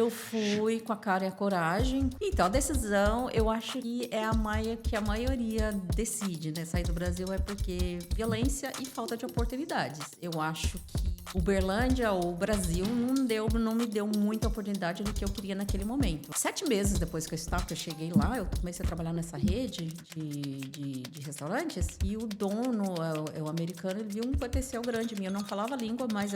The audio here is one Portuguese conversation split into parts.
eu fui com a cara e a coragem. Então, a decisão, eu acho que é que a maioria decide, né? Sair do Brasil é porque violência e falta de oportunidades. Eu acho que Uberlândia ou o Brasil não me deu muita oportunidade do que eu queria naquele momento. 7 meses depois que eu cheguei lá, eu comecei a trabalhar nessa rede de restaurantes e o dono, o americano, ele viu um potencial grande em mim. Eu não falava a língua, mas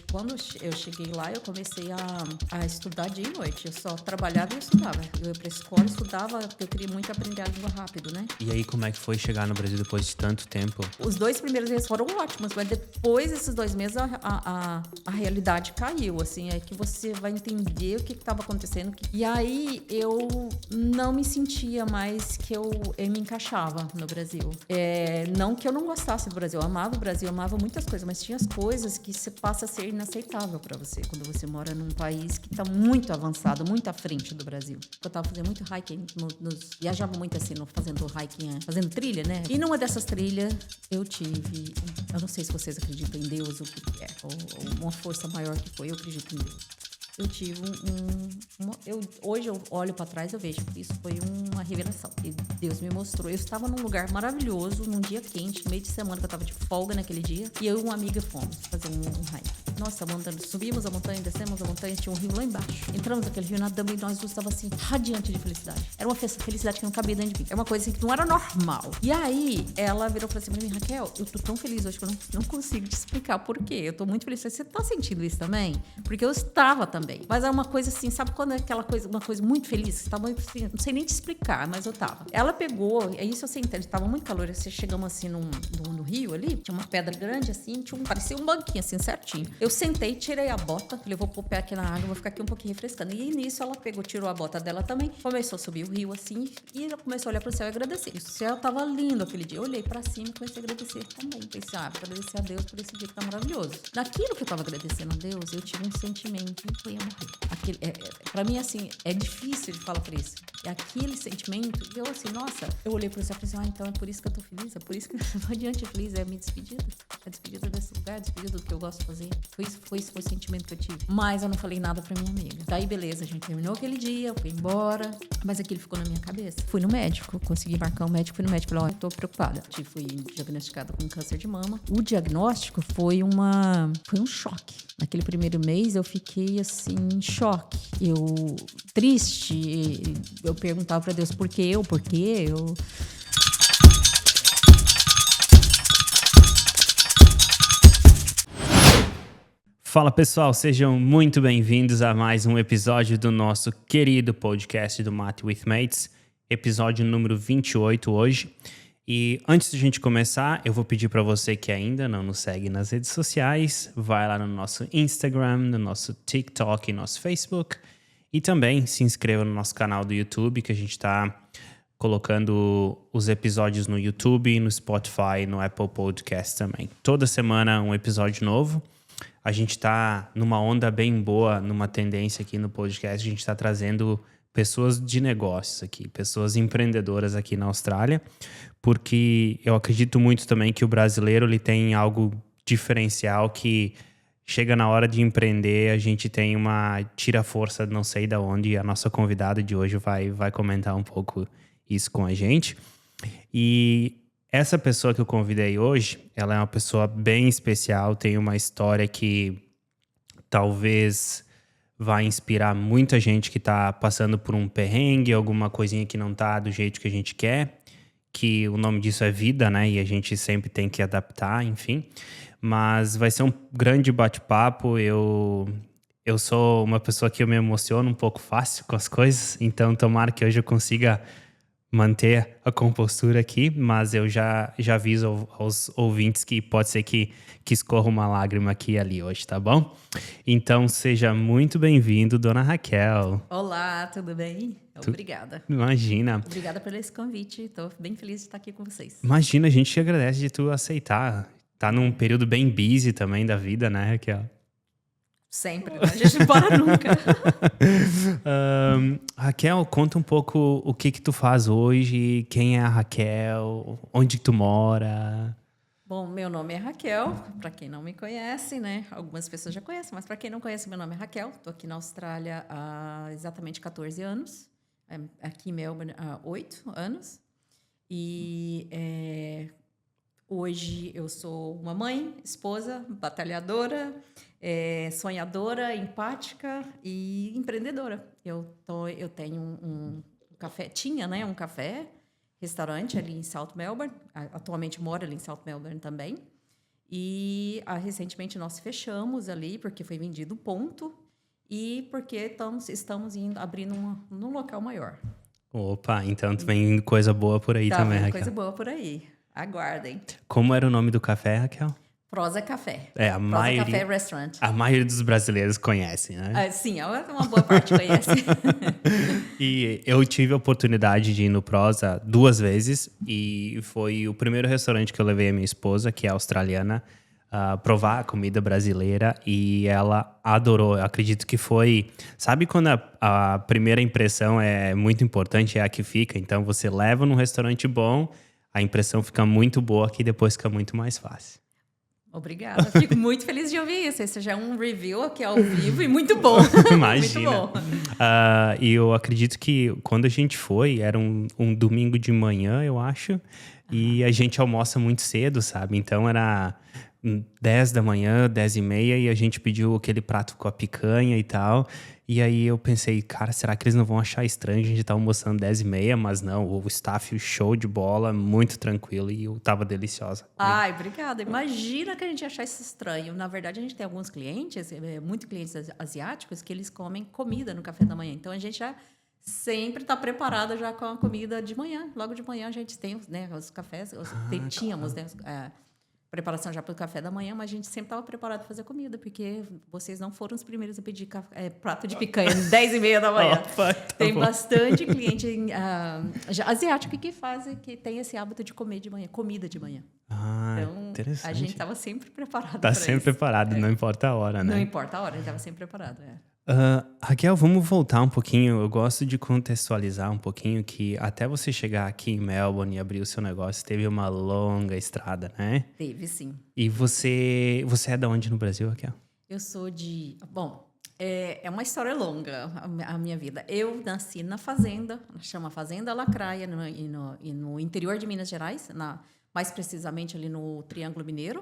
quando eu cheguei lá, eu comecei a estudar dia e noite. Eu só trabalhava e estudava. Eu ia pra escola, estudava, eu queria muito aprender a língua rápido, né? E aí, como é que foi chegar no Brasil depois de tanto tempo? Os 2 primeiros meses foram ótimos, mas depois desses 2 meses a realidade caiu, assim, é que você vai entender o que estava acontecendo. E aí eu não me sentia mais que eu me encaixava no Brasil. Não que eu não gostasse do Brasil, eu amava o Brasil, eu amava muitas coisas, mas tinha as coisas que você passa a ser inaceitável para você quando você mora num país que está muito avançado, muito à frente do Brasil. Eu estava fazendo muito hiking, viajava muito assim, fazendo hiking, fazendo trilha, né? E numa dessas trilhas eu não sei se vocês acreditam em Deus, o que é, ou uma força maior que foi, eu acredito em Deus. Eu tive hoje eu olho para trás, eu vejo que isso foi uma revelação. E Deus me mostrou. Eu estava num lugar maravilhoso, num dia quente, no meio de semana, que eu estava de folga naquele dia. E eu e uma amiga fomos fazer um hike. Nossa, subimos a montanha, descemos a montanha, tinha um rio lá embaixo. Entramos naquele rio, nadamos e nós duas estávamos assim, radiante de felicidade. Era uma felicidade que não cabia dentro de mim. É uma coisa assim que não era normal. E aí, ela virou e falou assim pra mim, Raquel, eu tô tão feliz hoje que eu não consigo te explicar por quê. Eu tô muito feliz. Você tá sentindo isso também? Porque eu estava também. Mas é uma coisa assim, sabe quando é uma coisa muito feliz? Você tá muito assim, não sei nem te explicar, mas eu tava. Ela pegou, é isso eu sei, tava muito calor. Você chegamos assim no rio ali, tinha uma pedra grande assim, parecia um banquinho assim, certinho. Eu sentei, tirei a bota, falei, vou pôr o pé aqui na água, vou ficar aqui um pouquinho refrescando. E nisso ela pegou, tirou a bota dela também, começou a subir o rio assim, e ela começou a olhar pro céu e agradecer. E o céu tava lindo aquele dia. Eu olhei pra cima e comecei a agradecer também. Pensei, agradecer a Deus por esse dia que tá maravilhoso. Naquilo que eu tava agradecendo a Deus, eu tive um sentimento que eu ia morrer. Pra mim, assim, é difícil de falar por isso. E aquele sentimento, eu assim, nossa, eu olhei pro céu e falei assim, então é por isso que eu tô feliz, é por isso que eu tô adiante feliz, é a minha despedida. A despedida desse lugar, a despedida do que eu gosto de fazer. Foi esse o sentimento que eu tive. Mas eu não falei nada pra minha amiga. Daí, beleza, a gente terminou aquele dia, eu fui embora, mas aquilo ficou na minha cabeça. Fui no médico, consegui marcar um médico, fui no médico, falei, eu tô preocupada. Fui diagnosticada com câncer de mama. O diagnóstico foi um choque. Naquele primeiro mês eu fiquei assim, em choque. Eu, triste, eu perguntava pra Deus, por que eu? Fala pessoal, sejam muito bem-vindos a mais um episódio do nosso querido podcast do Mate with Mates, episódio número 28 hoje. E antes de a gente começar, eu vou pedir para você que ainda não nos segue nas redes sociais, vai lá no nosso Instagram, no nosso TikTok e nosso Facebook, e também se inscreva no nosso canal do YouTube, que a gente está colocando os episódios no YouTube, no Spotify, no Apple Podcast também. Toda semana um episódio novo. A gente está numa onda bem boa, numa tendência aqui no podcast. A gente está trazendo pessoas de negócios aqui, pessoas empreendedoras aqui na Austrália, porque eu acredito muito também que o brasileiro ele tem algo diferencial que chega na hora de empreender, a gente tem tira força não sei de onde, e a nossa convidada de hoje vai comentar um pouco isso com a gente. E essa pessoa que eu convidei hoje, ela é uma pessoa bem especial, tem uma história que talvez vai inspirar muita gente que está passando por um perrengue, alguma coisinha que não está do jeito que a gente quer, que o nome disso é vida, né? E a gente sempre tem que adaptar, enfim. Mas vai ser um grande bate-papo. Eu sou uma pessoa que eu me emociono um pouco fácil com as coisas, então tomara que hoje eu consiga manter a compostura aqui, mas eu já aviso aos ouvintes que pode ser que escorra uma lágrima aqui e ali hoje, tá bom? Então, seja muito bem-vindo, dona Raquel. Olá, tudo bem? Obrigada. Imagina. Obrigada por esse convite, estou bem feliz de estar aqui com vocês. Imagina, a gente te agradece de tu aceitar. Tá num período bem busy também da vida, né, Raquel? Sempre, a gente não para nunca. Raquel, conta um pouco o que tu faz hoje, quem é a Raquel, onde tu mora. Bom, meu nome é Raquel, para quem não me conhece, né? Algumas pessoas já conhecem, mas para quem não conhece, meu nome é Raquel. Estou aqui na Austrália há exatamente 14 anos, aqui em Melbourne há 8 anos. E hoje eu sou uma mãe, esposa, batalhadora, sonhadora, empática e empreendedora. Eu tenho um café, tinha, né, um café, restaurante ali em South Melbourne. Atualmente moro ali em South Melbourne também. E recentemente nós fechamos ali porque foi vendido ponto e porque estamos abrindo num local maior. Opa, então vem coisa boa por aí também, Vem Raquel. coisa boa por aí. Aguardem. Como era o nome do café, Raquel? Prosa Café. A Prosa maioria, Café Restaurant. a maioria dos brasileiros conhece, né? Sim, uma boa parte conhece. E eu tive a oportunidade de ir no Prosa 2 vezes e foi o primeiro restaurante que eu levei a minha esposa, que é australiana, provar a comida brasileira e ela adorou. Eu acredito que foi... Sabe quando a primeira impressão é muito importante, é a que fica? Então você leva num restaurante bom, a impressão fica muito boa, que depois fica muito mais fácil. Obrigada. Fico muito feliz de ouvir isso. Esse já é um review aqui ao vivo e muito bom. Imagina. Muito bom. E eu acredito que quando a gente foi, era um domingo de manhã, eu acho. E a gente almoça muito cedo, sabe? Então era 10 da manhã, 10h30, e a gente pediu aquele prato com a picanha e tal. E aí eu pensei, cara, será que eles não vão achar estranho a gente tá almoçando 10h30? Mas não, o staff show de bola, muito tranquilo e tava deliciosa. Ai, obrigada. Imagina que a gente ia achar isso estranho. Na verdade, a gente tem alguns clientes, muitos clientes asiáticos, que eles comem comida no café da manhã. Então, a gente já sempre está preparado já com a comida de manhã. Logo de manhã, a gente tem, né, os cafés, tínhamos, né, preparação já para o café da manhã, mas a gente sempre estava preparado para fazer comida, porque vocês não foram os primeiros a pedir prato de picanha às 10h30 da manhã. Opa, tá tem bom. bastante cliente asiático que tem esse hábito de comer de manhã, comida de manhã. Então, interessante. a gente estava sempre preparado Tá para sempre isso. preparado, não importa a hora, né? Não importa a hora, a gente estava sempre preparado. Raquel, vamos voltar um pouquinho. Eu gosto de contextualizar um pouquinho que até você chegar aqui em Melbourne e abrir o seu negócio, teve uma longa estrada, né? Teve, sim. E você é de onde no Brasil, Raquel? Eu sou de... Bom, é uma história longa a minha vida. Eu nasci na fazenda, chama Fazenda Lacraia, no interior de Minas Gerais, mais precisamente ali no Triângulo Mineiro,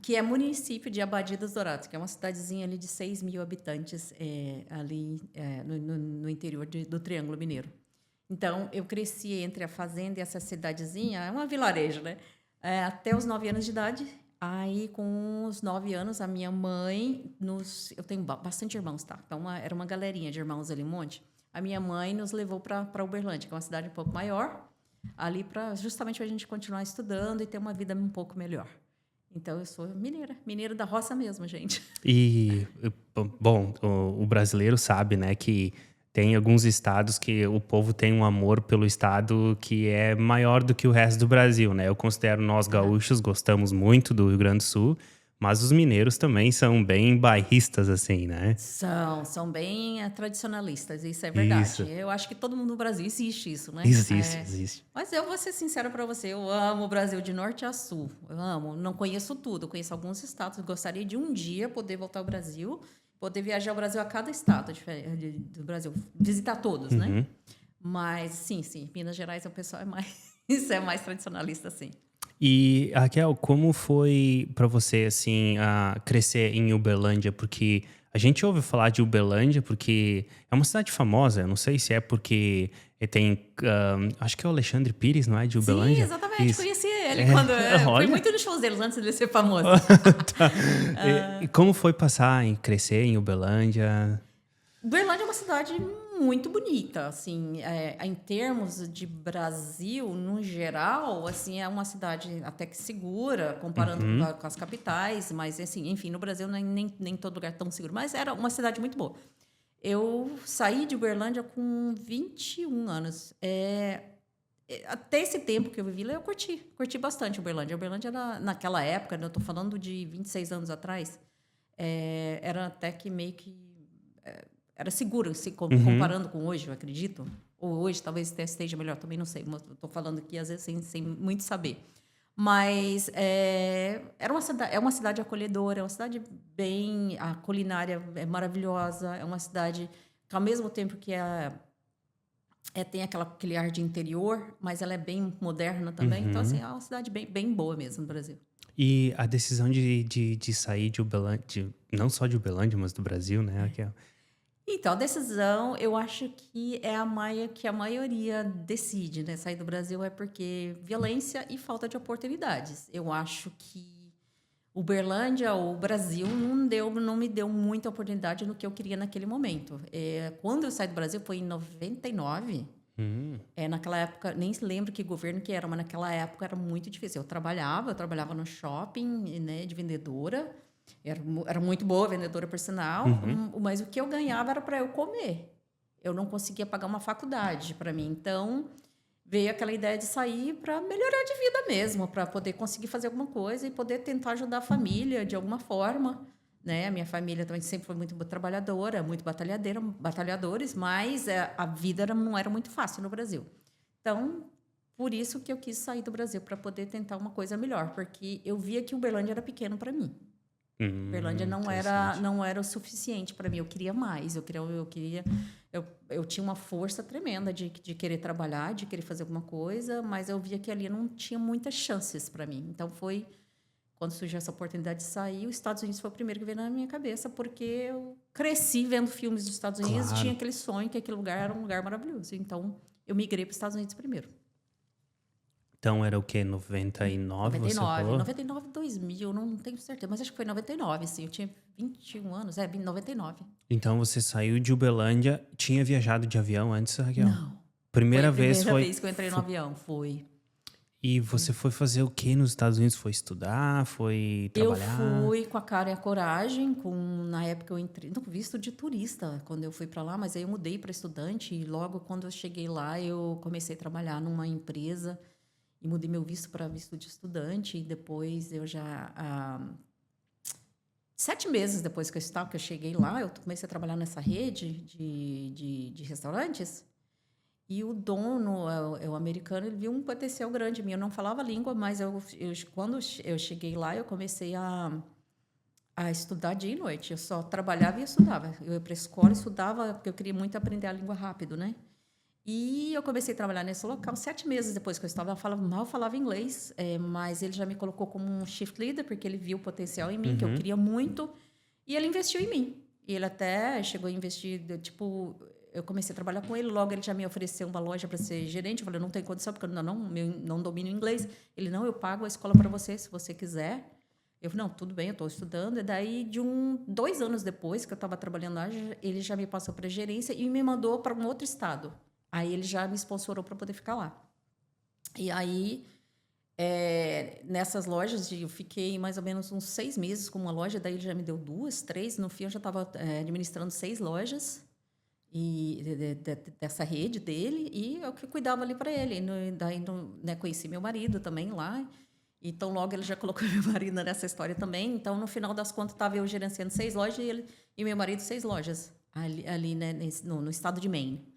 que é município de Abadia dos Dourados, que é uma cidadezinha ali de 6 mil habitantes ali no interior do Triângulo Mineiro. Então, eu cresci entre a fazenda e essa cidadezinha, é uma vilarejo, né? Até os 9 anos de idade. Aí, com os 9 anos, a minha mãe eu tenho bastante irmãos, tá? Então, era uma galerinha de irmãos ali, um monte. A minha mãe nos levou para Uberlândia, que é uma cidade um pouco maior, ali justamente para a gente continuar estudando e ter uma vida um pouco melhor. Então, eu sou mineira da roça mesmo, gente. E, bom, o brasileiro sabe, né, que tem alguns estados que o povo tem um amor pelo estado que é maior do que o resto do Brasil, né? Eu considero nós gaúchos, gostamos muito do Rio Grande do Sul, mas os mineiros também são bem bairristas, assim, né? São bem tradicionalistas, isso é verdade. Isso. Eu acho que todo mundo no Brasil existe isso, né? Existe. Mas eu vou ser sincera para você, eu amo o Brasil de norte a sul. Eu amo, não conheço tudo, eu conheço alguns estados. Eu gostaria de um dia poder voltar ao Brasil, poder viajar ao Brasil a cada estado do Brasil, visitar todos, né? Mas sim, Minas Gerais o pessoal é mais tradicionalista, sim. E, Raquel, como foi para você, assim, crescer em Uberlândia? Porque a gente ouve falar de Uberlândia porque é uma cidade famosa. Eu não sei se é porque tem... acho que é o Alexandre Pires, não é? De Uberlândia? Sim, exatamente. Isso. Conheci ele quando... Fui muito nos shows deles antes de ele ser famoso. Tá. E como foi crescer em Uberlândia? Uberlândia é uma cidade muito bonita, assim, em termos de Brasil, no geral, assim, é uma cidade até que segura, comparando com as capitais, mas, assim, enfim, no Brasil nem todo lugar é tão seguro, mas era uma cidade muito boa. Eu saí de Uberlândia com 21 anos. Até esse tempo que eu vivi lá, eu curti bastante Uberlândia. Uberlândia, naquela época, eu estou falando de 26 anos atrás, era até que meio que... era seguro, comparando com hoje, eu acredito. Ou hoje talvez esteja melhor, também não sei. Estou falando aqui, às vezes, sem muito saber. Mas é uma cidade acolhedora, é uma cidade bem... A culinária é maravilhosa, é uma cidade que, ao mesmo tempo que tem aquele ar de interior, mas ela é bem moderna também. Então, assim, é uma cidade bem, bem boa mesmo no Brasil. E a decisão de sair de Uberlândia, não só de Uberlândia, mas do Brasil, né, Raquel? Então, a decisão, eu acho que é que a maioria decide, né? Sair do Brasil é porque violência e falta de oportunidades. Eu acho que Uberlândia ou o Brasil não me deu muita oportunidade no que eu queria naquele momento. Quando eu saí do Brasil foi em 99. Naquela época, nem lembro que governo que era, mas naquela época era muito difícil. Eu trabalhava no shopping, né, de vendedora. Era muito boa vendedora, por sinal, mas o que eu ganhava era para eu comer. Eu não conseguia pagar uma faculdade para mim. Então, veio aquela ideia de sair para melhorar de vida mesmo, para poder conseguir fazer alguma coisa e poder tentar ajudar a família de alguma forma. Né? A minha família também sempre foi muito trabalhadora, muito batalhadores, mas a vida não era muito fácil no Brasil. Então, por isso que eu quis sair do Brasil, para poder tentar uma coisa melhor, porque eu via que Uberlândia era pequeno para mim. Uberlândia não era o suficiente para mim. Eu queria mais. Eu tinha uma força tremenda de querer trabalhar, de querer fazer alguma coisa, mas eu via que ali não tinha muitas chances para mim. Então foi quando surgiu essa oportunidade de sair. Os Estados Unidos foi o primeiro que veio na minha cabeça, porque eu cresci vendo filmes dos Estados Unidos, Claro. tinha aquele sonho que aquele lugar era um lugar maravilhoso. Então eu migrei para os Estados Unidos primeiro. Então era o quê? 99, você falou? 99, 2000, não tenho certeza, mas acho que foi 99, sim. Eu tinha 21 anos, 99. Então você saiu de Uberlândia, tinha viajado de avião antes, Raquel? Não. Primeira vez que eu entrei no avião, foi. E você foi fazer o quê nos Estados Unidos? Foi estudar? Foi trabalhar? Eu fui com a cara e a coragem, na época eu entrei, no visto de turista, quando eu fui para lá, mas aí eu mudei para estudante e logo quando eu cheguei lá, eu comecei a trabalhar numa empresa e mudei meu visto para visto de estudante e depois eu já 7 meses depois que eu cheguei lá, eu comecei a trabalhar nessa rede de restaurantes. E o dono, o americano, ele viu um potencial grande em mim. Eu não falava a língua, mas quando eu cheguei lá, eu comecei a estudar dia e noite. Eu só trabalhava e estudava. Eu ia para a escola, estudava, porque eu queria muito aprender a língua rápido, né? E eu comecei a trabalhar nesse local 7 meses depois que eu estava. Eu mal falava inglês, mas ele já me colocou como um shift leader, porque ele viu o potencial em mim, que eu queria muito, e ele investiu em mim. E ele até chegou a investir, eu comecei a trabalhar com ele, logo ele já me ofereceu uma loja para ser gerente. Eu falei, não tem condição, porque eu não domino inglês. Ele, não, eu pago a escola para você, se você quiser. Eu falei, não, tudo bem, eu estou estudando. E daí, 2 anos depois que eu estava trabalhando lá, ele já me passou para gerência e me mandou para um outro estado. Aí ele já me sponsorou para poder ficar lá. E aí, nessas lojas, eu fiquei mais ou menos uns 6 meses com uma loja, daí ele já me deu 2, 3. No fim, eu já estava administrando 6 lojas dessa rede dele, e eu que cuidava ali para ele. Daí, conheci meu marido também lá. Então, logo ele já colocou meu marido nessa história também. Então, no final das contas, estava eu gerenciando 6 lojas e meu marido 6 lojas ali né, no estado de Maine.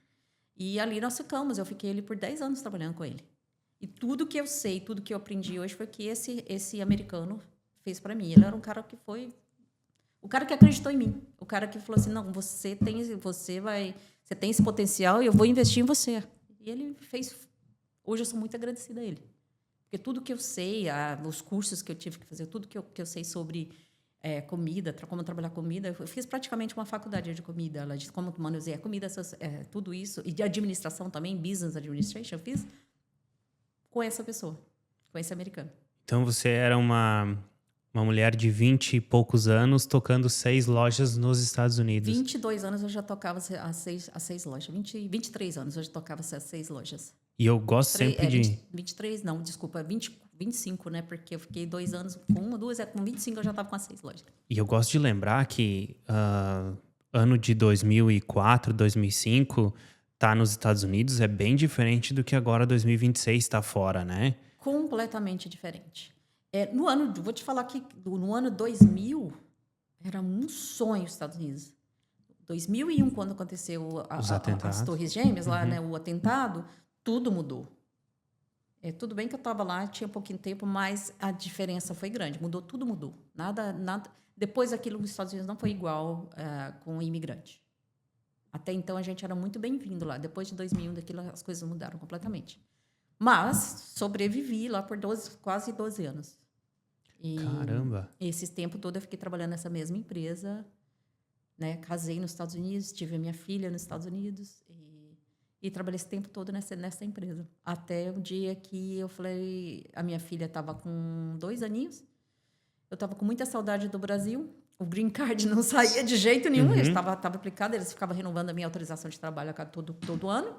E ali nós ficamos. Eu fiquei ali por 10 anos trabalhando com ele. E tudo que eu sei, tudo que eu aprendi hoje foi que esse americano fez para mim. Ele era um cara que foi... O cara que acreditou em mim. O cara que falou assim, não, você tem esse potencial e eu vou investir em você. E ele fez... Hoje eu sou muito agradecida a ele. Porque tudo que eu sei, os cursos que eu tive que fazer, tudo que eu sei sobre comida, como trabalhar comida, eu fiz praticamente uma faculdade de comida, de como manusear comida, tudo isso. E de administração também, business administration, eu fiz com essa pessoa, com esse americano. Então você era uma mulher de 20 e poucos anos tocando 6 lojas nos Estados Unidos. 22 anos eu já tocava as 6 lojas. 23 anos eu já tocava as 6 lojas. E eu gosto sempre de... 23, não, desculpa, 25, né? Porque eu fiquei 2 anos com uma, 2, com 25 eu já estava com as 6 lojas. E eu gosto de lembrar que ano de 2004, 2005, tá nos Estados Unidos é bem diferente do que agora 2026 tá fora, né? Completamente diferente. Vou te falar que no ano 2000 era um sonho os Estados Unidos. 2001, quando aconteceu as Torres Gêmeas, lá, né, o atentado, tudo mudou. Tudo bem que eu estava lá, tinha pouquinho tempo, mas a diferença foi grande. Tudo mudou. Nada. Depois daquilo nos Estados Unidos não foi igual com o imigrante. Até então a gente era muito bem-vindo lá. Depois de 2001, daquilo, as coisas mudaram completamente. Mas sobrevivi lá por quase 12 anos. E Caramba! esse tempo todo eu fiquei trabalhando nessa mesma empresa, né? Casei nos Estados Unidos, tive a minha filha nos Estados Unidos e trabalhei esse tempo todo nessa empresa. Até o dia que eu falei, a minha filha estava com 2 aninhos, eu estava com muita saudade do Brasil, o green card não saía de jeito nenhum, estava aplicado, eles ficavam renovando a minha autorização de trabalho a cada todo ano,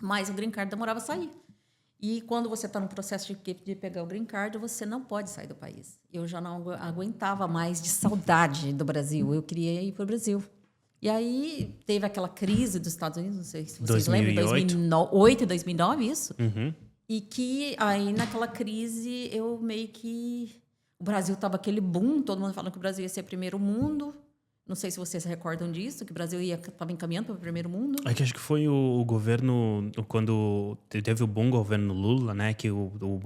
mas o green card demorava a sair. E quando você está no processo de pegar o green card, você não pode sair do país. Eu já não aguentava mais de saudade do Brasil. Eu queria ir para o Brasil. E aí teve aquela crise dos Estados Unidos, não sei se vocês 2008. lembram, 2008 e 2009, isso? Uhum. E que aí naquela crise eu meio que... O Brasil estava aquele boom, todo mundo falando que o Brasil ia ser primeiro mundo. Não sei se vocês se recordam disso, que o Brasil estava encaminhando para o primeiro mundo. É que acho que foi o governo, quando teve o bom governo Lula, né? Que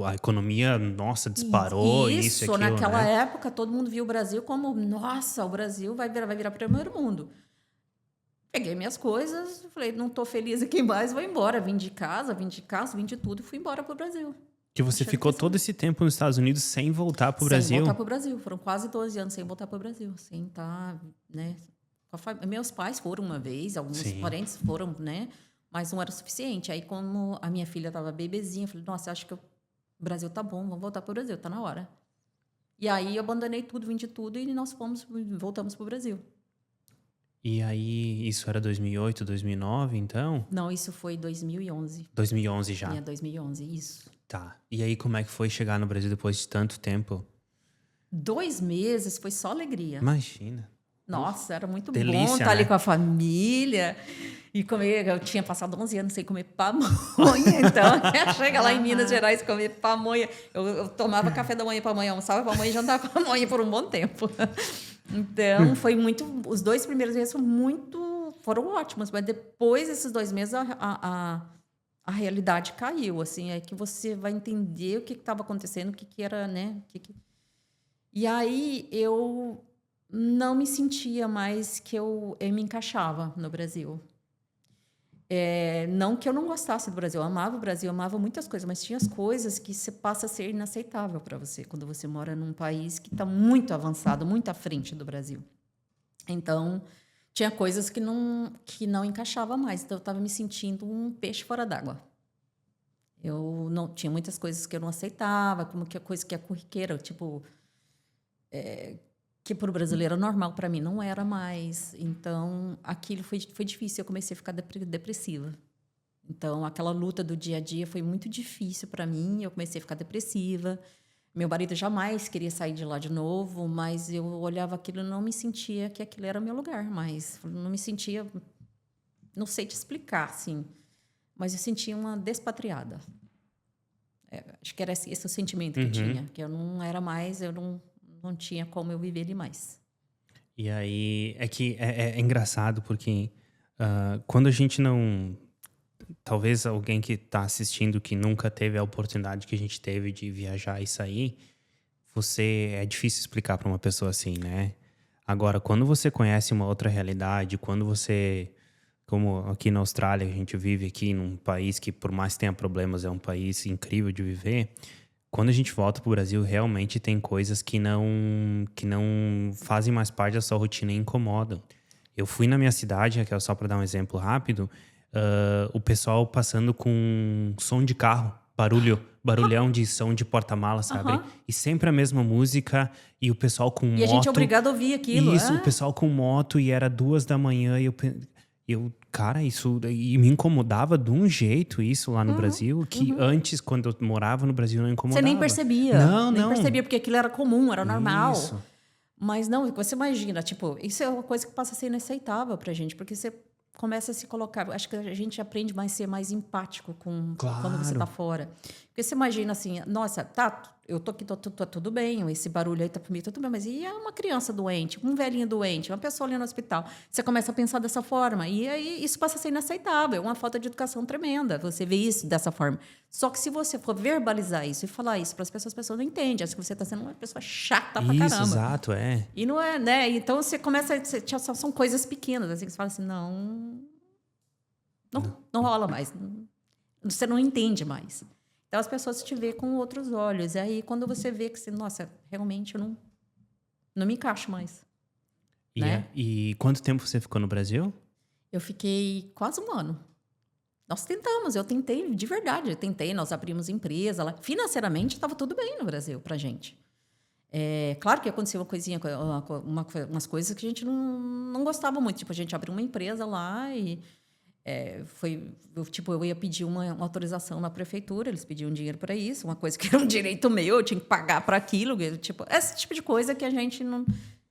a economia, nossa, disparou, isso e aquilo, naquela né? época, todo mundo via o Brasil como, nossa, o Brasil vai virar primeiro mundo. Peguei minhas coisas, falei, não estou feliz aqui mais, vou embora. Vim de tudo e fui embora para o Brasil. Que você ficou todo esse tempo nos Estados Unidos sem voltar pro Brasil? Sem voltar pro Brasil. Foram quase 12 anos sem voltar pro Brasil. Sem estar, né? Meus pais foram uma vez, alguns parentes foram, né? Mas não era suficiente. Aí, como a minha filha estava bebezinha, eu falei, nossa, acho que o Brasil tá bom, vamos voltar pro Brasil, tá na hora. E aí, eu abandonei tudo, vim de tudo e nós voltamos pro Brasil. E aí, isso era 2008, 2009, então? Não, isso foi 2011. 2011 já? 2011, isso. Tá. E aí, como é que foi chegar no Brasil depois de tanto tempo? 2 meses, foi só alegria. Imagina. Nossa, era muito delícia, bom estar ali né? com a família e comer. Eu tinha passado 11 anos sem comer pamonha, então chega lá em Minas Gerais comer pamonha. Eu tomava café da manhã, pamonha, almoçava pamonha e jantava pamonha por um bom tempo. Então, foi muito... Os 2 primeiros meses foram ótimos, mas depois desses 2 meses a realidade caiu, assim, é que você vai entender o que estava acontecendo, o que era, né? E aí eu não me sentia mais que eu me encaixava no Brasil. Não que eu não gostasse do Brasil, eu amava o Brasil, eu amava muitas coisas, mas tinha as coisas que você passa a ser inaceitável para você quando você mora num país que está muito avançado, muito à frente do Brasil. Então, tinha coisas que não encaixava mais, então eu estava me sentindo um peixe fora d'água. Eu não tinha muitas coisas que eu não aceitava, como que a coisa que é corriqueira, tipo, que para o brasileiro é normal, para mim não era mais. Então, aquilo foi difícil, eu comecei a ficar depressiva. Então, aquela luta do dia a dia foi muito difícil para mim, eu comecei a ficar depressiva. Meu marido jamais queria sair de lá de novo, mas eu olhava aquilo e não me sentia que aquilo era meu lugar, mas não me sentia, não sei te explicar, assim, mas eu sentia uma despatriada. Acho que era esse o sentimento que eu tinha, que eu não era mais, eu não tinha como eu viver ali mais. E aí, é que é engraçado porque quando a gente não... Talvez alguém que está assistindo que nunca teve a oportunidade que a gente teve de viajar e sair, é difícil explicar para uma pessoa assim, né? Agora, quando você conhece uma outra realidade, quando você... Como aqui na Austrália, a gente vive aqui num país que, por mais que tenha problemas, é um país incrível de viver. Quando a gente volta pro Brasil, realmente tem coisas que não fazem mais parte da sua rotina e incomodam. Eu fui na minha cidade, que é só para dar um exemplo rápido, o pessoal passando com som de carro, barulhão de som de porta-mala, sabe? E sempre a mesma música e o pessoal com moto. E a gente é obrigado a ouvir aquilo. Isso, o pessoal com moto e era 2 da manhã e cara, isso e me incomodava de um jeito isso lá no Brasil, que antes, quando eu morava no Brasil, não incomodava. Você nem percebia. Não. Percebia, porque aquilo era comum, era normal. Isso. Mas não, você imagina, tipo, isso é uma coisa que passa a ser inaceitável pra gente, porque você começa a se colocar... Acho que a gente aprende a ser mais empático quando você tá fora. Porque você imagina assim, nossa, eu tô aqui, tô tudo bem, esse barulho aí tá comigo, tudo bem, mas e uma criança doente, um velhinho doente, uma pessoa ali no hospital? Você começa a pensar dessa forma, e aí isso passa a ser inaceitável, é uma falta de educação tremenda, você vê isso dessa forma. Só que se você for verbalizar isso e falar isso para as pessoas não entendem, acham que você está sendo uma pessoa chata pra caramba. Isso, exato, é. E não é, né? Então você começa, são coisas pequenas, assim, que você fala assim, não rola mais, você não entende mais. Então, as pessoas te veem com outros olhos. E aí, quando você vê que, nossa, realmente eu não me encaixo mais. Né? E quanto tempo você ficou no Brasil? Eu fiquei quase um ano. Nós tentamos, eu tentei de verdade. Nós abrimos empresa lá. Financeiramente, estava tudo bem no Brasil pra gente. Claro que aconteceu uma coisinha, umas coisas que a gente não gostava muito. Tipo, a gente abriu uma empresa lá e... eu ia pedir uma autorização na prefeitura, eles pediam dinheiro para isso, uma coisa que era um direito meu, eu tinha que pagar para aquilo, tipo, esse tipo de coisa que a gente não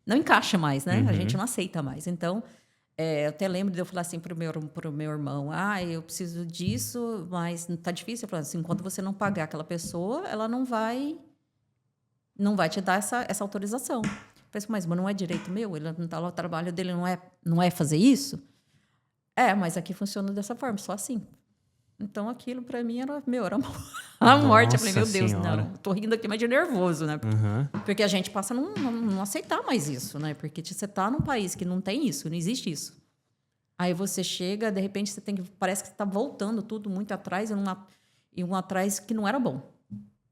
encaixa mais, né? A gente não aceita mais. Então, eu até lembro de eu falar assim pro meu irmão, eu preciso disso, mas tá difícil. Eu falei assim, enquanto você não pagar aquela pessoa, ela não vai te dar essa autorização. Eu falei, mas não é direito meu? Ele não tá lá, o trabalho dele não é fazer isso? Mas aqui funciona dessa forma, só assim. Então, aquilo para mim era a morte. Eu falei, meu Deus, senhora. não, tô rindo aqui, mas de nervoso, né? Uhum. Porque a gente passa a não aceitar mais isso, né? Porque você tá num país que não tem isso, não existe isso. Aí você chega, de repente, parece que você tá voltando tudo muito atrás, e um atrás que não era bom,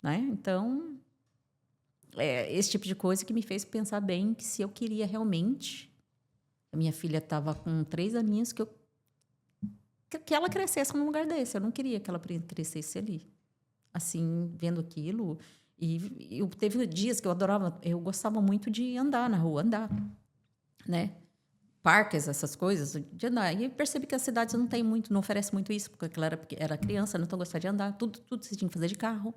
né? Então, esse tipo de coisa que me fez pensar bem que se eu queria realmente... A minha filha estava com 3 aninhos que ela crescesse num lugar desse. Eu não queria que ela crescesse ali. Assim, vendo aquilo. E teve dias que eu gostava muito de andar na rua, né? Parques, essas coisas, de andar. E eu percebi que as cidades não oferecem muito isso, porque ela era criança, então gostava de andar. Tudo você tinha que fazer de carro.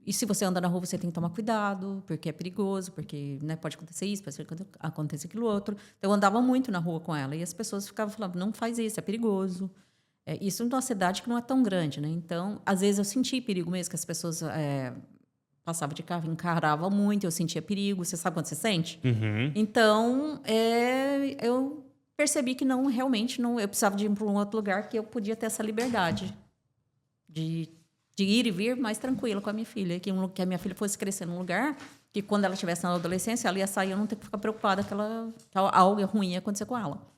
E se você anda na rua, você tem que tomar cuidado, porque é perigoso, porque, né, pode acontecer isso, pode acontecer aquilo outro. Então, eu andava muito na rua com ela, e as pessoas ficavam falando, não faz isso, é perigoso. Isso numa cidade que não é tão grande, né? Então, às vezes eu senti perigo mesmo, que as pessoas passavam de carro, encaravam muito, eu sentia perigo. Você sabe quando você sente? Uhum. Então, eu percebi que realmente eu precisava de ir para um outro lugar que eu podia ter essa liberdade de ir e vir mais tranquila com a minha filha. Que a minha filha fosse crescer num lugar que, quando ela estivesse na adolescência, ela ia sair e eu não ter que ficar preocupada que algo ruim ia acontecer com ela.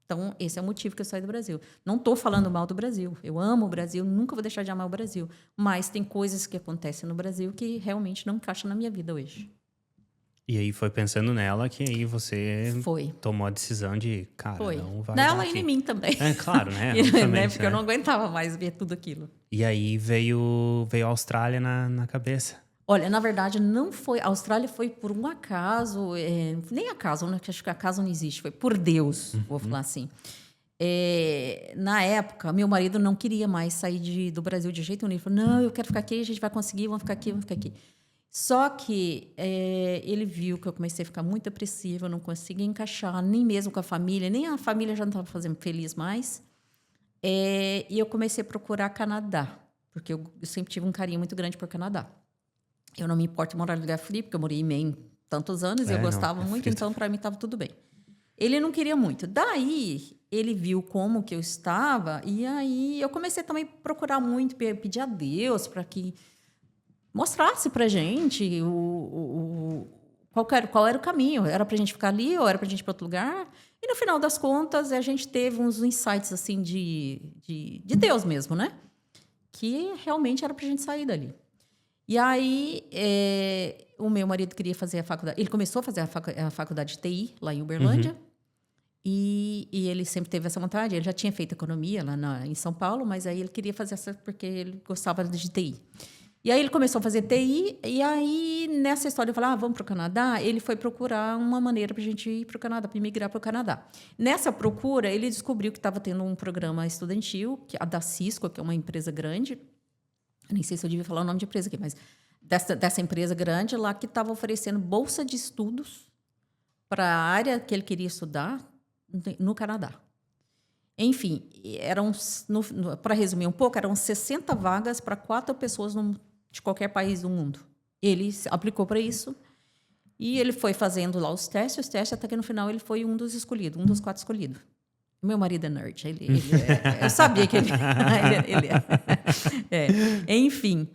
Então, esse é o motivo que eu saí do Brasil. Não estou falando mal do Brasil. Eu amo o Brasil, nunca vou deixar de amar o Brasil. Mas tem coisas que acontecem no Brasil que realmente não encaixam na minha vida hoje. E aí foi pensando nela que aí você Foi. tomou a decisão de, cara, não vai Nela dar e aqui. em mim também. Claro, né? Né? Porque eu não aguentava mais ver tudo aquilo. E aí veio a Austrália na cabeça. Olha, na verdade, não foi... A Austrália foi por um acaso... nem acaso, né? Acho que acaso não existe. Foi por Deus, vou falar assim. Na época, meu marido não queria mais sair do Brasil de jeito nenhum. Ele falou, não, eu quero ficar aqui, a gente vai conseguir, vamos ficar aqui. Só que ele viu que eu comecei a ficar muito depressiva, não conseguia encaixar, nem mesmo com a família, nem a família já não estava fazendo feliz mais. E eu comecei a procurar Canadá, porque eu sempre tive um carinho muito grande por Canadá. Eu não me importo de morar em lugar frio, porque eu morei em Maine tantos anos e eu gostava muito, então para mim estava tudo bem. Ele não queria muito. Daí, ele viu como que eu estava, e aí eu comecei também a procurar muito, pedir a Deus para que mostrasse pra gente qual era o caminho. Era pra gente ficar ali ou era pra gente ir para outro lugar? E no final das contas, a gente teve uns insights assim de Deus mesmo, né? Que realmente era pra gente sair dali. E aí, o meu marido queria fazer a faculdade. Ele começou a fazer a faculdade de TI lá em Uberlândia. E ele sempre teve essa vontade. Ele já tinha feito economia lá em São Paulo, mas aí ele queria fazer essa porque ele gostava de TI. E aí ele começou a fazer TI, e aí nessa história eu falei, vamos para o Canadá. Ele foi procurar uma maneira para a gente ir para o Canadá, para migrar para o Canadá. Nessa procura, ele descobriu que estava tendo um programa estudantil, a da Cisco, que é uma empresa grande, nem sei se eu devia falar o nome de empresa aqui, mas dessa empresa grande lá, que estava oferecendo bolsa de estudos para a área que ele queria estudar no Canadá. Enfim, para resumir um pouco, eram 60 vagas para 4 pessoas de qualquer país do mundo. Ele aplicou para isso e ele foi fazendo lá os testes, até que no final ele foi um dos escolhidos, um dos 4 escolhidos. Meu marido é nerd, eu sabia que ele Enfim,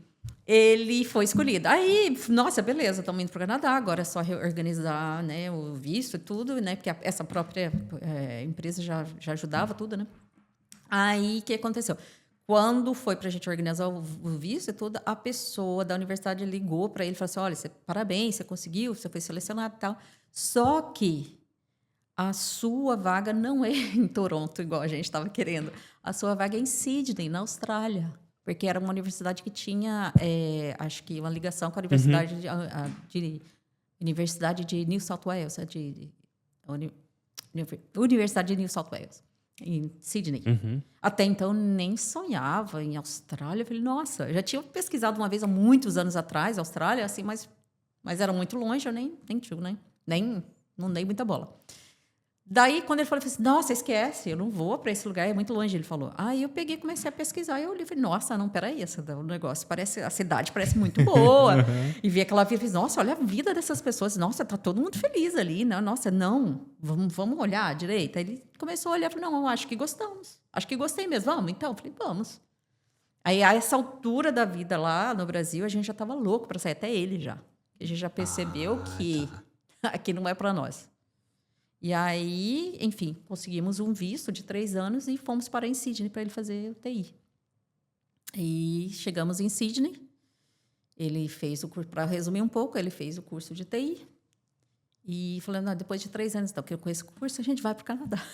ele foi escolhido. Aí, nossa, beleza, estamos indo para o Canadá, agora é só reorganizar, né, o visto e tudo, né, porque essa própria empresa já ajudava tudo, né. Aí, o que aconteceu? Quando foi para a gente organizar o visto e tudo, a pessoa da universidade ligou para ele e falou assim, olha, parabéns, você conseguiu, você foi selecionado e tal. Só que a sua vaga não é em Toronto, igual a gente estava querendo. A sua vaga é em Sydney, na Austrália. Porque era uma universidade que tinha, acho que uma ligação com a Universidade de New South Wales, Universidade de New South Wales, em Sydney. Até então, nem sonhava em Austrália. Eu falei, nossa, eu já tinha pesquisado uma vez, há muitos anos atrás, Austrália, assim, mas era muito longe, eu não dei muita bola. Daí, quando ele falou assim, nossa, esquece, eu não vou para esse lugar, é muito longe, ele falou. Aí eu peguei e comecei a pesquisar, eu olhei e falei, nossa, não, peraí, o negócio a cidade parece muito boa. E vi aquela vida, nossa, olha a vida dessas pessoas, nossa, tá todo mundo feliz ali, né? Nossa, não, vamos olhar direito. Aí ele começou a olhar e falou, não, acho que gostamos, acho que gostei mesmo, vamos? Então, eu falei, vamos. Aí, a essa altura da vida lá no Brasil, a gente já estava louco para sair, até ele já. A gente já percebeu que aqui não é para nós. E aí, enfim, conseguimos um visto de 3 anos e fomos para em Sydney para ele fazer o TI. E chegamos em Sydney. Ele fez o curso, para resumir um pouco, ele fez o curso de TI. E falou, não, depois de 3 anos, então, que eu conheço o curso, a gente vai para o Canadá.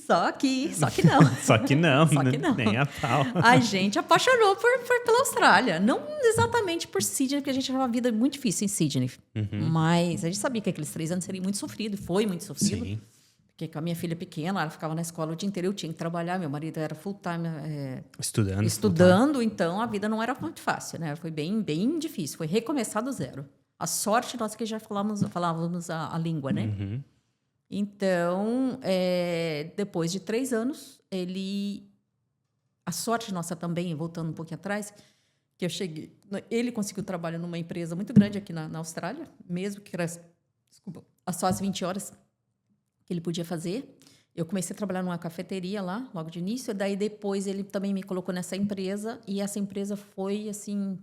Só que não. Só que não, nem a pau. A gente apaixonou pela Austrália. Não exatamente por Sydney, porque a gente tinha uma vida muito difícil em Sydney. Mas a gente sabia que aqueles 3 anos seria muito sofrido, e foi muito sofrido. Sim. Porque com a minha filha pequena, ela ficava na escola o dia inteiro, eu tinha que trabalhar, meu marido era full-time estudando, então a vida não era muito fácil, né? Foi bem, bem difícil, foi recomeçar do zero. A sorte nossa que já falávamos a língua, né? Então, depois de 3 anos, a sorte nossa também, voltando um pouquinho atrás, que eu cheguei, ele conseguiu trabalho numa empresa muito grande aqui na Austrália, mesmo que era, só as 20 horas que ele podia fazer. Eu comecei a trabalhar numa cafeteria lá, logo de início, e daí depois ele também me colocou nessa empresa, e essa empresa foi, assim,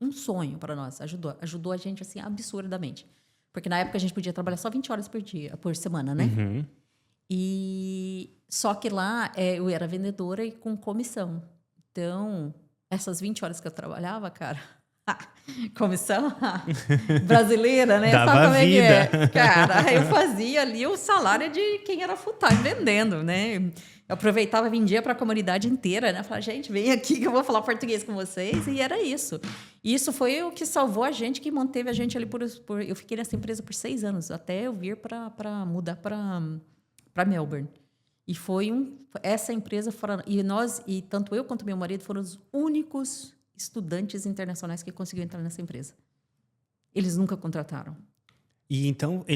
um sonho para nós, ajudou a gente, assim, absurdamente. Porque na época a gente podia trabalhar só 20 horas por semana, né? E só que lá eu era vendedora e com comissão. Então, essas 20 horas que eu trabalhava, cara, comissão brasileira, né? Dava sabe como é vida. que é? Cara, eu fazia ali o salário de quem era full-time vendendo, né? Eu aproveitava, vendia para a comunidade inteira, né? Falava, gente, vem aqui que eu vou falar português com vocês. E era isso. E isso foi o que salvou a gente, que manteve a gente ali eu fiquei nessa empresa por 6 anos, até eu vir para mudar para Melbourne. E foi essa empresa, e tanto eu quanto meu marido foram os únicos estudantes internacionais que conseguiram entrar nessa empresa. Eles nunca contrataram. E então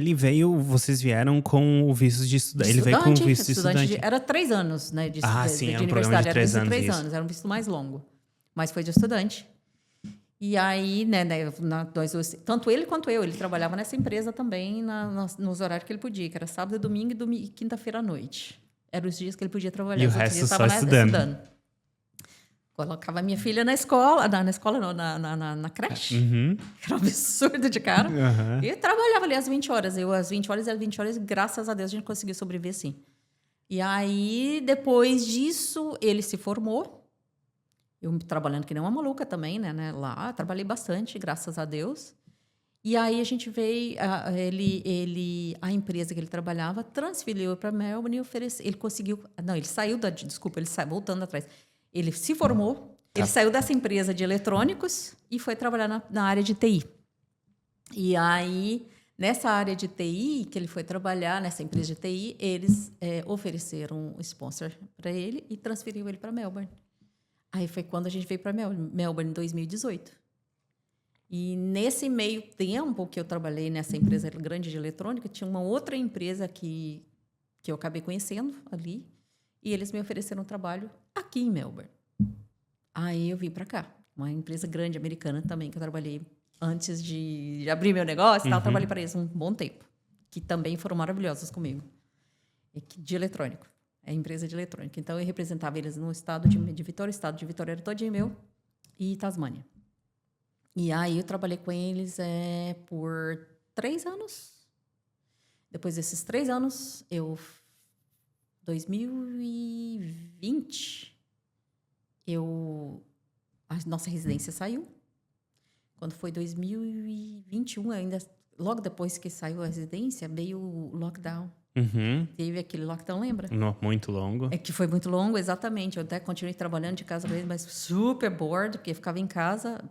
vocês vieram com o visto de estudante. Ele veio com o visto de estudante. Era 3 anos, né? De sim, é um universidade. programa de 3 anos. 3 anos, era um visto mais longo. Mas foi de estudante. E aí, né, tanto ele quanto eu, ele trabalhava nessa empresa também nos horários que ele podia, que era sábado, domingo e quinta-feira à noite. Eram os dias que ele podia trabalhar. E o resto só estudando. Colocava minha filha na escola, na creche. Era um absurdo de cara. E trabalhava ali às 20 horas. Às 20 horas, graças a Deus, a gente conseguiu sobreviver, sim. E aí, depois disso, ele se formou. Eu trabalhando que nem uma maluca também, né? Lá, trabalhei bastante, graças a Deus. E aí, a gente veio... A empresa que ele trabalhava transferiu para Melbourne e ofereceu... Ele conseguiu... Não, ele saiu da... Desculpa, voltando atrás... Ele se formou, ele saiu dessa empresa de eletrônicos e foi trabalhar na área de TI. E aí, nessa área de TI, que ele foi trabalhar, nessa empresa de TI, eles ofereceram um sponsor para ele e transferiu ele para Melbourne. Aí foi quando a gente veio para Melbourne, em 2018. E nesse meio tempo que eu trabalhei nessa empresa grande de eletrônica, tinha uma outra empresa que eu acabei conhecendo ali, e eles me ofereceram um trabalho aqui em Melbourne. Aí eu vim para cá. uma empresa grande americana também, que eu trabalhei antes de abrir meu negócio e tal. Trabalhei para eles um bom tempo, que também foram maravilhosos comigo. De eletrônico. É empresa de eletrônica. Então, eu representava eles no estado de Vitória. O estado de Vitória era todinho meu. E Tasmânia. E aí, eu trabalhei com eles por 3 anos. Depois desses 3 anos, 2020, a nossa residência saiu. Quando foi 2021, ainda logo depois que saiu a residência, veio o lockdown. Teve aquele lockdown, lembra? Muito longo. Que foi muito longo, exatamente. Eu até continuei trabalhando de casa mesmo, mas super bored, porque ficava em casa,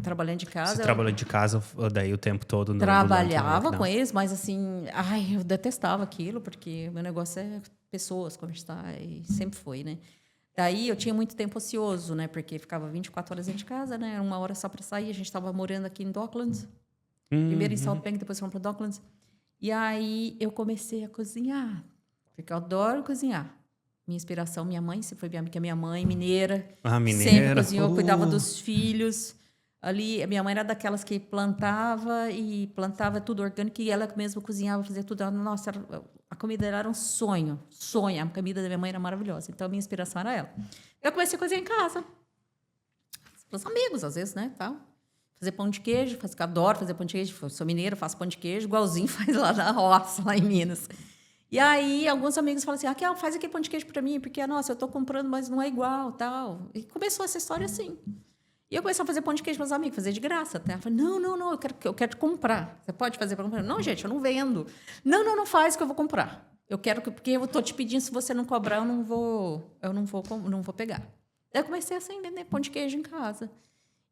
trabalhando de casa. Você trabalhou de casa daí o tempo todo? Trabalhava com eles, mas assim, eu detestava aquilo, porque o meu negócio é pessoas, conversar, e sempre foi, né? Daí eu tinha muito tempo ocioso, né? Porque ficava 24 horas dentro de casa, né? Era 1 hora só para sair. A gente estava morando aqui em Docklands. Primeiro em South Bank, depois fomos para Docklands. E aí eu comecei a cozinhar, porque eu adoro cozinhar. Minha inspiração, minha mãe sempre foi que a minha mãe, mineira. Mineira. Sempre cozinhou, cuidava dos filhos. Ali, a minha mãe era daquelas que plantava tudo orgânico e ela mesma cozinhava, fazia tudo. Nossa, a comida dela era um sonho. A comida da minha mãe era maravilhosa. Então, a minha inspiração era ela. Eu comecei a cozinhar em casa. Para os amigos, às vezes, né? Tal. Fazer pão de queijo, adoro fazer pão de queijo. Eu sou mineira, faço pão de queijo, igualzinho faz lá na roça, lá em Minas. E aí, alguns amigos falam assim, Raquel, faz aqui pão de queijo para mim, porque, nossa, eu estou comprando, mas não é igual, tal. E começou essa história assim. E eu comecei a fazer pão de queijo para os amigos, fazer de graça até. Eu falei, não, eu quero te comprar. Você pode fazer para comprar? Não, gente, eu não vendo. Não faz que eu vou comprar. Eu quero porque eu estou te pedindo, se você não cobrar, eu não vou pegar. Daí eu comecei assim, a vender pão de queijo em casa.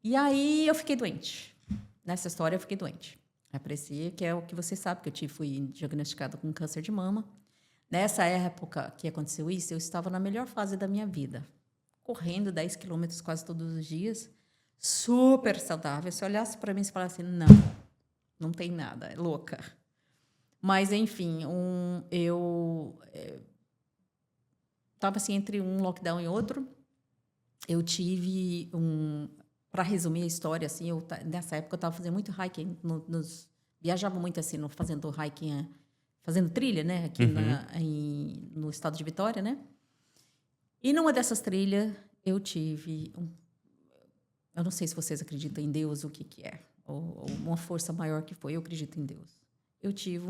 E aí eu fiquei doente. Nessa história eu fiquei doente. Parecia que é o que você sabe, que fui diagnosticada com câncer de mama. Nessa época que aconteceu isso, eu estava na melhor fase da minha vida. Correndo 10 quilômetros quase todos os dias. Super saudável. Se olhasse para mim e falasse assim, não tem nada, é louca. Mas, enfim, eu estava assim, entre um lockdown e outro. Eu tive para resumir a história, assim, nessa época eu estava fazendo muito hiking, viajava muito assim, fazendo hiking, fazendo trilha, né, aqui no estado de Vitória, né? E numa dessas trilhas eu tive eu não sei se vocês acreditam em Deus, o que é, ou uma força maior que foi. Eu acredito em Deus. Eu tive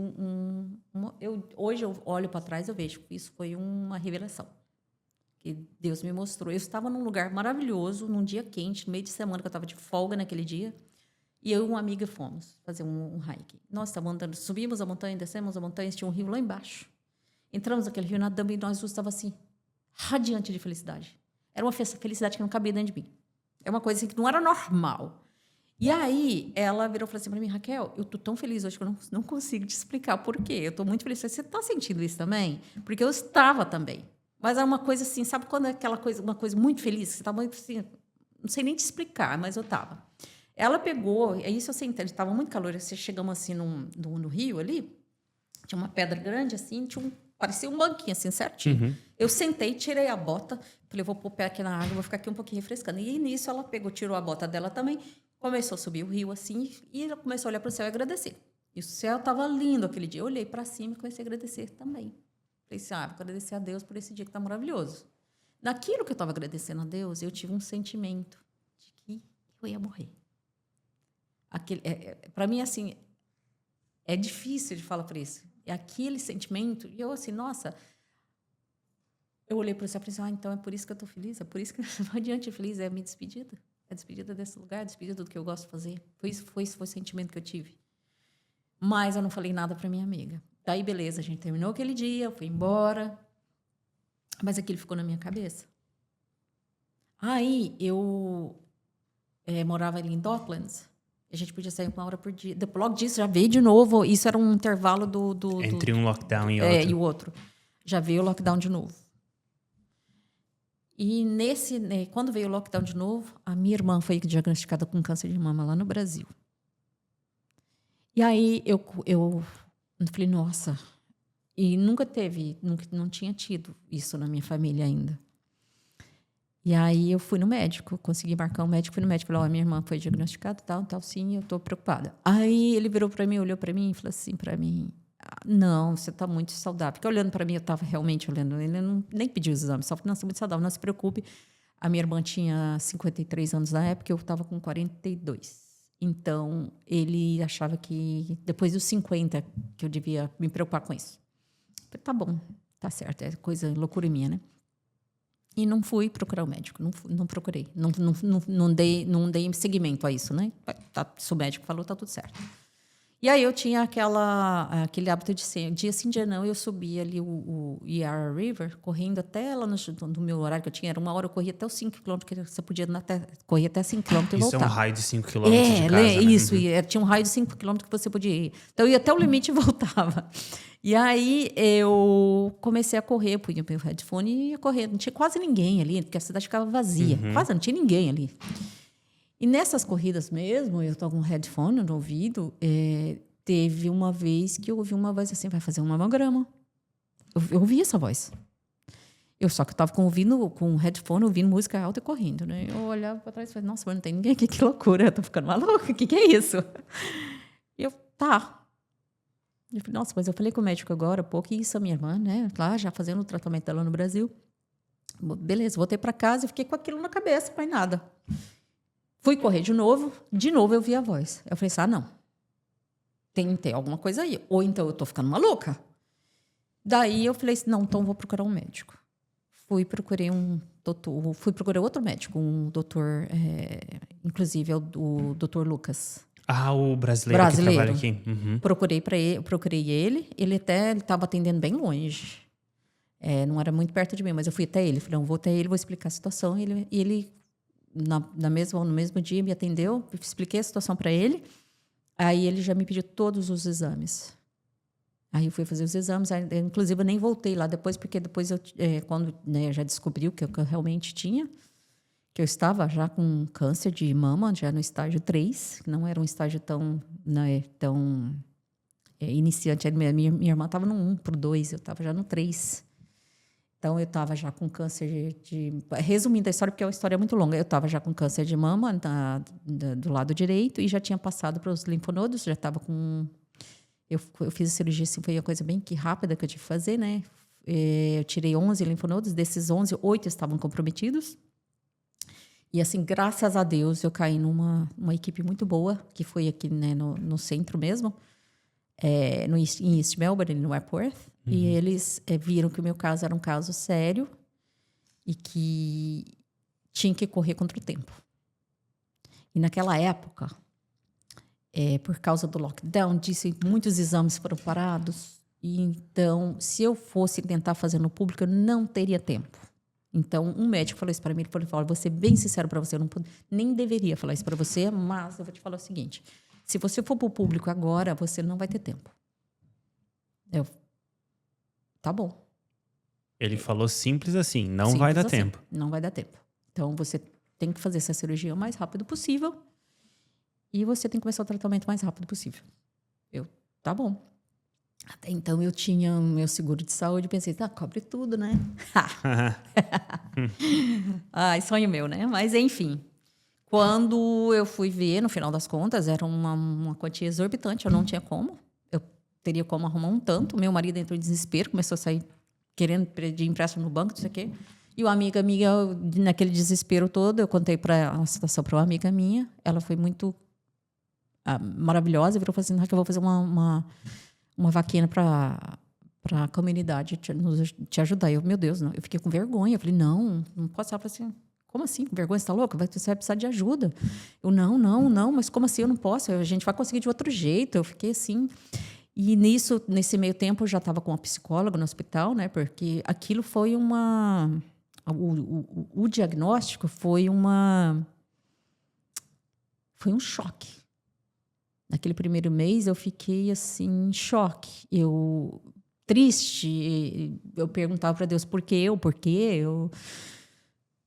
hoje eu olho para trás, eu vejo que isso foi uma revelação. Que Deus me mostrou. Eu estava num lugar maravilhoso, num dia quente, no meio de semana, que eu estava de folga naquele dia, e eu e uma amiga fomos fazer um hiking. Nós estávamos andando, subimos a montanha, descemos a montanha, tinha um rio lá embaixo. Entramos naquele rio, nadamos, e nós duas estávamos assim, radiante de felicidade. Era uma felicidade que não cabia dentro de mim. É uma coisa assim que não era normal. E aí, ela virou e falou assim para mim, Raquel, eu estou tão feliz hoje que eu não consigo te explicar por quê. Eu estou muito feliz. Você está sentindo isso também? Porque eu estava também. Mas era uma coisa assim, sabe quando é aquela coisa, uma coisa muito feliz? Você estava muito assim, não sei nem te explicar, mas eu estava. Ela pegou, isso eu sentei, estava muito calor, chegamos assim no rio ali, tinha uma pedra grande assim, parecia um banquinho assim, certinho. Eu sentei, tirei a bota, falei, eu vou pôr o pé aqui na água, vou ficar aqui um pouquinho refrescando. E nisso ela tirou a bota dela também, começou a subir o rio assim, e ela começou a olhar para o céu e agradecer. E o céu estava lindo aquele dia. Eu olhei para cima e comecei a agradecer também. Falei assim, vou agradecer a Deus por esse dia que está maravilhoso. Naquilo que eu estava agradecendo a Deus, eu tive um sentimento de que eu ia morrer. Para mim, assim, é difícil de falar por isso. É aquele sentimento, e eu assim, nossa, eu olhei para o céu e falei assim, então é por isso que eu estou feliz, é por isso que eu estou adiante feliz, é a minha despedida. É a despedida desse lugar, a despedida do que eu gosto de fazer. Foi o sentimento que eu tive. Mas eu não falei nada para minha amiga. Daí, beleza, a gente terminou aquele dia, eu fui embora. Mas aquilo ficou na minha cabeça. Aí, eu morava ali em Docklands. A gente podia sair 1 hora por dia. Logo disso, já veio de novo. Isso era um intervalo entre um lockdown e outro. E o outro. Já veio o lockdown de novo. E quando veio o lockdown de novo, a minha irmã foi diagnosticada com câncer de mama lá no Brasil. E aí, eu falei, nossa, e não tinha tido isso na minha família ainda. E aí eu fui no médico, consegui marcar um médico, fui no médico, falei, minha irmã foi diagnosticada, tal, sim, eu tô preocupada. Aí ele virou para mim, olhou para mim e falou assim para mim, não, você tá muito saudável. Porque olhando para mim, eu tava realmente olhando, ele nem pediu os exames, só falou, não, você é muito saudável, não se preocupe. A minha irmã tinha 53 anos na época, eu tava com 42. Então, ele achava que depois dos 50 que eu devia me preocupar com isso. Eu falei, tá bom, tá certo, é coisa, loucura minha, né? E não fui procurar o médico, não procurei. Não dei seguimento a isso, né? Se o médico falou, tá tudo certo. E aí eu tinha aquele hábito de ser, dia sim, dia não, eu subia ali o Yarra River, correndo até lá no meu horário que eu tinha, era 1 hora, eu corria até os 5 quilômetros, que você podia correr até 5 quilômetros e voltar. Isso é um raio de 5 quilômetros de casa, né? Isso, tinha um raio de 5 quilômetros que você podia ir. Então eu ia até o limite e voltava. E aí eu comecei a correr, punha o meu headphone e ia correr. Não tinha quase ninguém ali, porque a cidade ficava vazia. Quase não tinha ninguém ali. E nessas corridas mesmo, eu tô com um headphone no ouvido, teve uma vez que eu ouvi uma voz assim, vai fazer um mamograma. Eu ouvi essa voz. Só que eu tava com um headphone, ouvindo música alta e correndo, né? Eu olhava para trás e falei, nossa, mas não tem ninguém aqui, que loucura, eu tô ficando maluca, o que é isso? E tá. Eu falei, nossa, mas eu falei com o médico agora, pô, que isso, a minha irmã, né? Lá, já fazendo o tratamento dela no Brasil. Beleza, voltei para casa e fiquei com aquilo na cabeça, mais nada. Fui correr de novo eu vi a voz. Eu falei assim, não, tem alguma coisa aí. Ou então eu tô ficando maluca. Daí eu falei assim, não, então vou procurar um médico. Procurei outro médico, um doutor, inclusive é o doutor Lucas. Ah, o brasileiro que trabalha aqui. Procurei ele até estava atendendo bem longe. Não era muito perto de mim, mas eu fui até ele. Falei, não, vou até ele, vou explicar a situação. E ele no mesmo dia, me atendeu, expliquei a situação para ele. Aí ele já me pediu todos os exames. Aí eu fui fazer os exames, inclusive eu nem voltei lá depois, porque depois quando já descobriu que eu realmente tinha, que eu estava já com câncer de mama, já no estágio 3, que não era um estágio tão iniciante. Minha irmã estava no 1 pro 2, eu estava já no 3. Então, eu estava já com câncer Resumindo a história, porque é uma história muito longa. Eu estava já com câncer de mama do lado direito e já tinha passado para os linfonodos, já estava com... Eu fiz a cirurgia, assim, foi uma coisa bem rápida que eu tive que fazer, né? Eu tirei 11 linfonodos, desses 11, 8 estavam comprometidos. E, assim, graças a Deus, eu caí numa equipe muito boa, que foi aqui, né, no centro mesmo, em East Melbourne, no Epworth. E eles viram que o meu caso era um caso sério e que tinha que correr contra o tempo. E naquela época, por causa do lockdown, muitos exames foram parados. E então, se eu fosse tentar fazer no público, eu não teria tempo. Então, um médico falou isso para mim, ele falou, vou ser bem sincero para você, eu nem deveria falar isso para você, mas eu vou te falar o seguinte, se você for para o público agora, você não vai ter tempo. Tá bom. Ele falou simples assim, não simples vai dar assim, tempo. Não vai dar tempo. Então, você tem que fazer essa cirurgia o mais rápido possível e você tem que começar o tratamento o mais rápido possível. Tá bom. Até então, eu tinha meu seguro de saúde, pensei, cobre tudo, né? Ai, sonho meu, né? Mas, enfim, quando eu fui ver, no final das contas, era uma quantia exorbitante, eu não tinha como. Teria como arrumar um tanto. Meu marido entrou em desespero, começou a sair querendo pedir empréstimo no banco, não sei o quê. E uma amiga minha, naquele desespero todo, eu contei a situação para uma amiga minha. Ela foi muito maravilhosa. Virou e falou assim, que eu vou fazer uma vaquinha para a comunidade te ajudar. Meu Deus, não. Eu fiquei com vergonha. Eu falei, não posso. Ela falou assim, como assim? Com vergonha? Você está louca? Você vai precisar de ajuda. Eu, não, mas como assim? Eu não posso. A gente vai conseguir de outro jeito. Eu fiquei assim... E nesse meio tempo, eu já estava com uma psicóloga no hospital, né? Porque aquilo foi o diagnóstico foi um choque. Naquele primeiro mês, eu fiquei, assim, em choque. Triste. Eu perguntava para Deus, por quê? Eu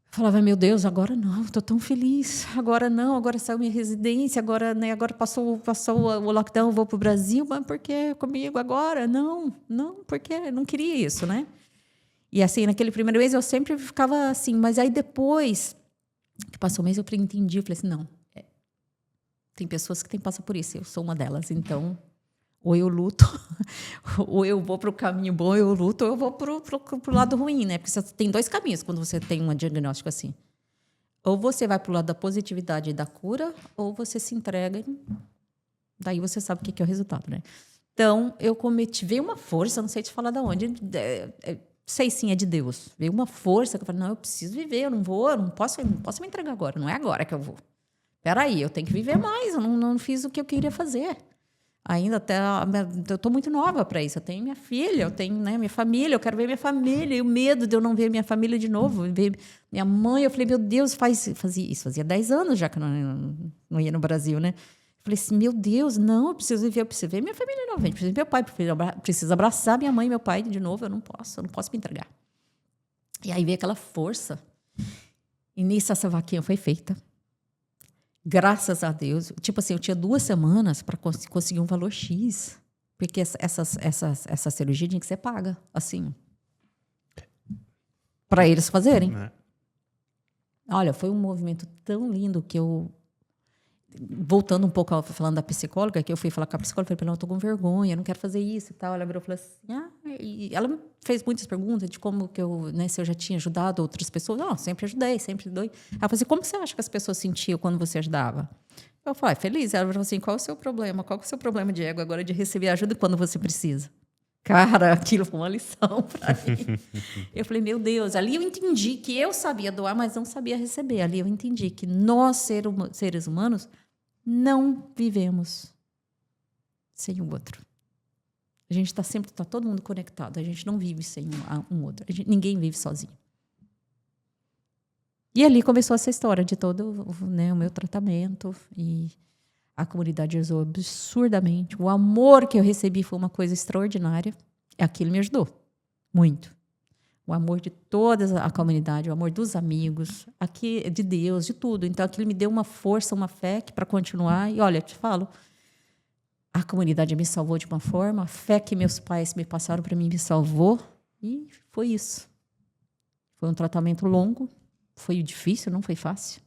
falava, meu Deus, agora não, estou tão feliz. Agora não, agora saiu minha residência, agora passou o lockdown, vou para o Brasil, mas por que comigo agora? Não, porque eu não queria isso, né? E assim, naquele primeiro mês eu sempre ficava assim, mas aí depois que passou o mês eu entendi, eu falei assim, não, tem pessoas que têm que passar por isso, eu sou uma delas, então ou eu luto, ou eu vou para o caminho bom, eu luto, ou eu vou para o lado ruim, né? Porque você tem 2 caminhos quando você tem um diagnóstico assim. Ou você vai para o lado da positividade e da cura, ou você se entrega, daí você sabe o que é o resultado, né? Então, veio uma força, não sei te falar de onde, sei sim, é de Deus. Veio uma força que eu falei, não, eu preciso viver, eu não posso me entregar agora, não é agora que eu vou. Peraí, eu tenho que viver mais, eu não fiz o que eu queria fazer. Ainda eu estou muito nova para isso. Eu tenho minha filha, eu tenho, né, minha família, eu quero ver minha família. E o medo de eu não ver minha família de novo, ver minha mãe. Eu falei, meu Deus, fazia 10 anos já que eu não ia no Brasil, né? Eu falei assim, meu Deus, não, eu preciso ver minha família novamente. Preciso ver meu pai, preciso abraçar minha mãe e meu pai de novo. Eu não posso me entregar. E aí veio aquela força. E nisso essa vaquinha foi feita. Graças a Deus. Tipo assim, eu tinha 2 semanas para conseguir um valor X. Porque essa cirurgia tinha que ser paga, assim. Para eles fazerem. Olha, foi um movimento tão lindo que eu... Voltando um pouco, falando da psicóloga, que eu fui falar com a psicóloga, falei, não, eu estou com vergonha, eu não quero fazer isso e tal. Ela virou e falou assim, e ela me fez muitas perguntas de como que eu, né, se eu já tinha ajudado outras pessoas. Não, sempre ajudei, sempre dou. Ela falou assim, como você acha que as pessoas sentiam quando você ajudava? Eu falei, feliz. Ela falou assim, qual é o seu problema? Qual é o seu problema de ego agora de receber ajuda quando você precisa? Cara, aquilo foi uma lição para mim. Eu falei, meu Deus, ali eu entendi que eu sabia doar, mas não sabia receber. Ali eu entendi que nós, seres humanos, não vivemos sem o outro. A gente está todo mundo conectado. A gente não vive sem um outro. Ninguém vive sozinho. E ali começou essa história de todo, né, o meu tratamento. E a comunidade ajudou absurdamente. O amor que eu recebi foi uma coisa extraordinária. Aquilo me ajudou muito. O amor de toda a comunidade, o amor dos amigos, aqui de Deus, de tudo. Então, aquilo me deu uma força, uma fé para continuar. E, olha, eu te falo, a comunidade me salvou de uma forma, a fé que meus pais me passaram para mim me salvou. E foi isso. Foi um tratamento longo, foi difícil, não foi fácil.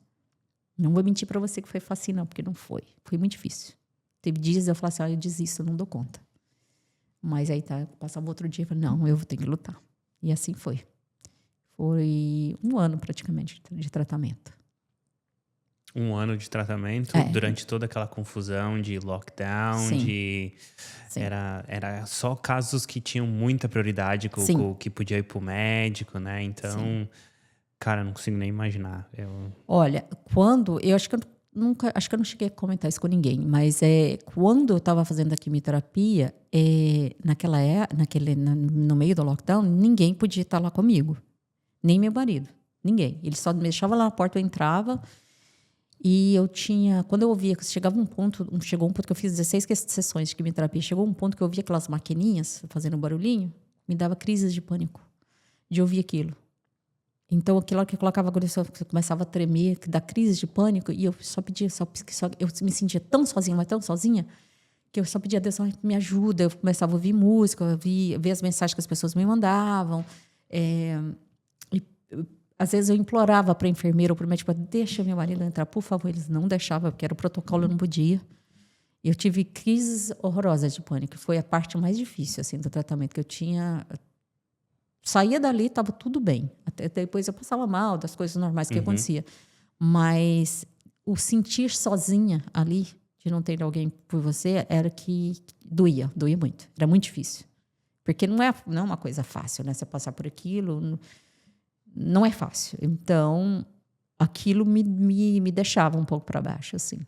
Não vou mentir para você que foi fácil, não, porque não foi. Foi muito difícil. Teve dias eu falava assim, eu desisto, eu não dou conta. Mas aí passava outro dia e falei, não, eu tenho que lutar. E assim foi. Foi 1 ano praticamente de tratamento. 1 ano de tratamento, durante toda aquela confusão de lockdown, Sim. Era só casos que tinham muita prioridade, que podia ir pro médico, né? Então, sim. Cara, eu não consigo nem imaginar. Olha, eu acho que eu não cheguei a comentar isso com ninguém, mas quando eu estava fazendo a quimioterapia, no meio do lockdown, ninguém podia estar lá comigo. Nem meu marido. Ninguém. Ele só me deixava lá na porta, eu entrava. E eu tinha... Quando eu ouvia... Chegou um ponto que eu fiz 16 sessões de quimioterapia. Chegou um ponto que eu ouvia aquelas maquininhas fazendo barulhinho. Me dava crises de pânico. De ouvir aquilo. Então, aquilo que eu colocava agora, eu começava a tremer, dar crise de pânico, e eu só pedia, eu me sentia tão sozinha, mas tão sozinha, que eu só pedia a Deus, me ajuda. Eu começava a ouvir música, ver as mensagens que as pessoas me mandavam. Às vezes eu implorava para a enfermeira ou para o médico, deixa meu marido entrar, por favor. Eles não deixavam, porque era o protocolo, eu não podia. Eu tive crises horrorosas de pânico. Foi a parte mais difícil assim, do tratamento que eu tinha. Saía dali, estava tudo bem. Até depois eu passava mal das coisas normais que acontecia. Mas o sentir sozinha ali, de não ter alguém por você, era que doía muito. Era muito difícil. Porque não é uma coisa fácil, né? Você passar por aquilo, não é fácil. Então, aquilo me deixava um pouco para baixo, assim.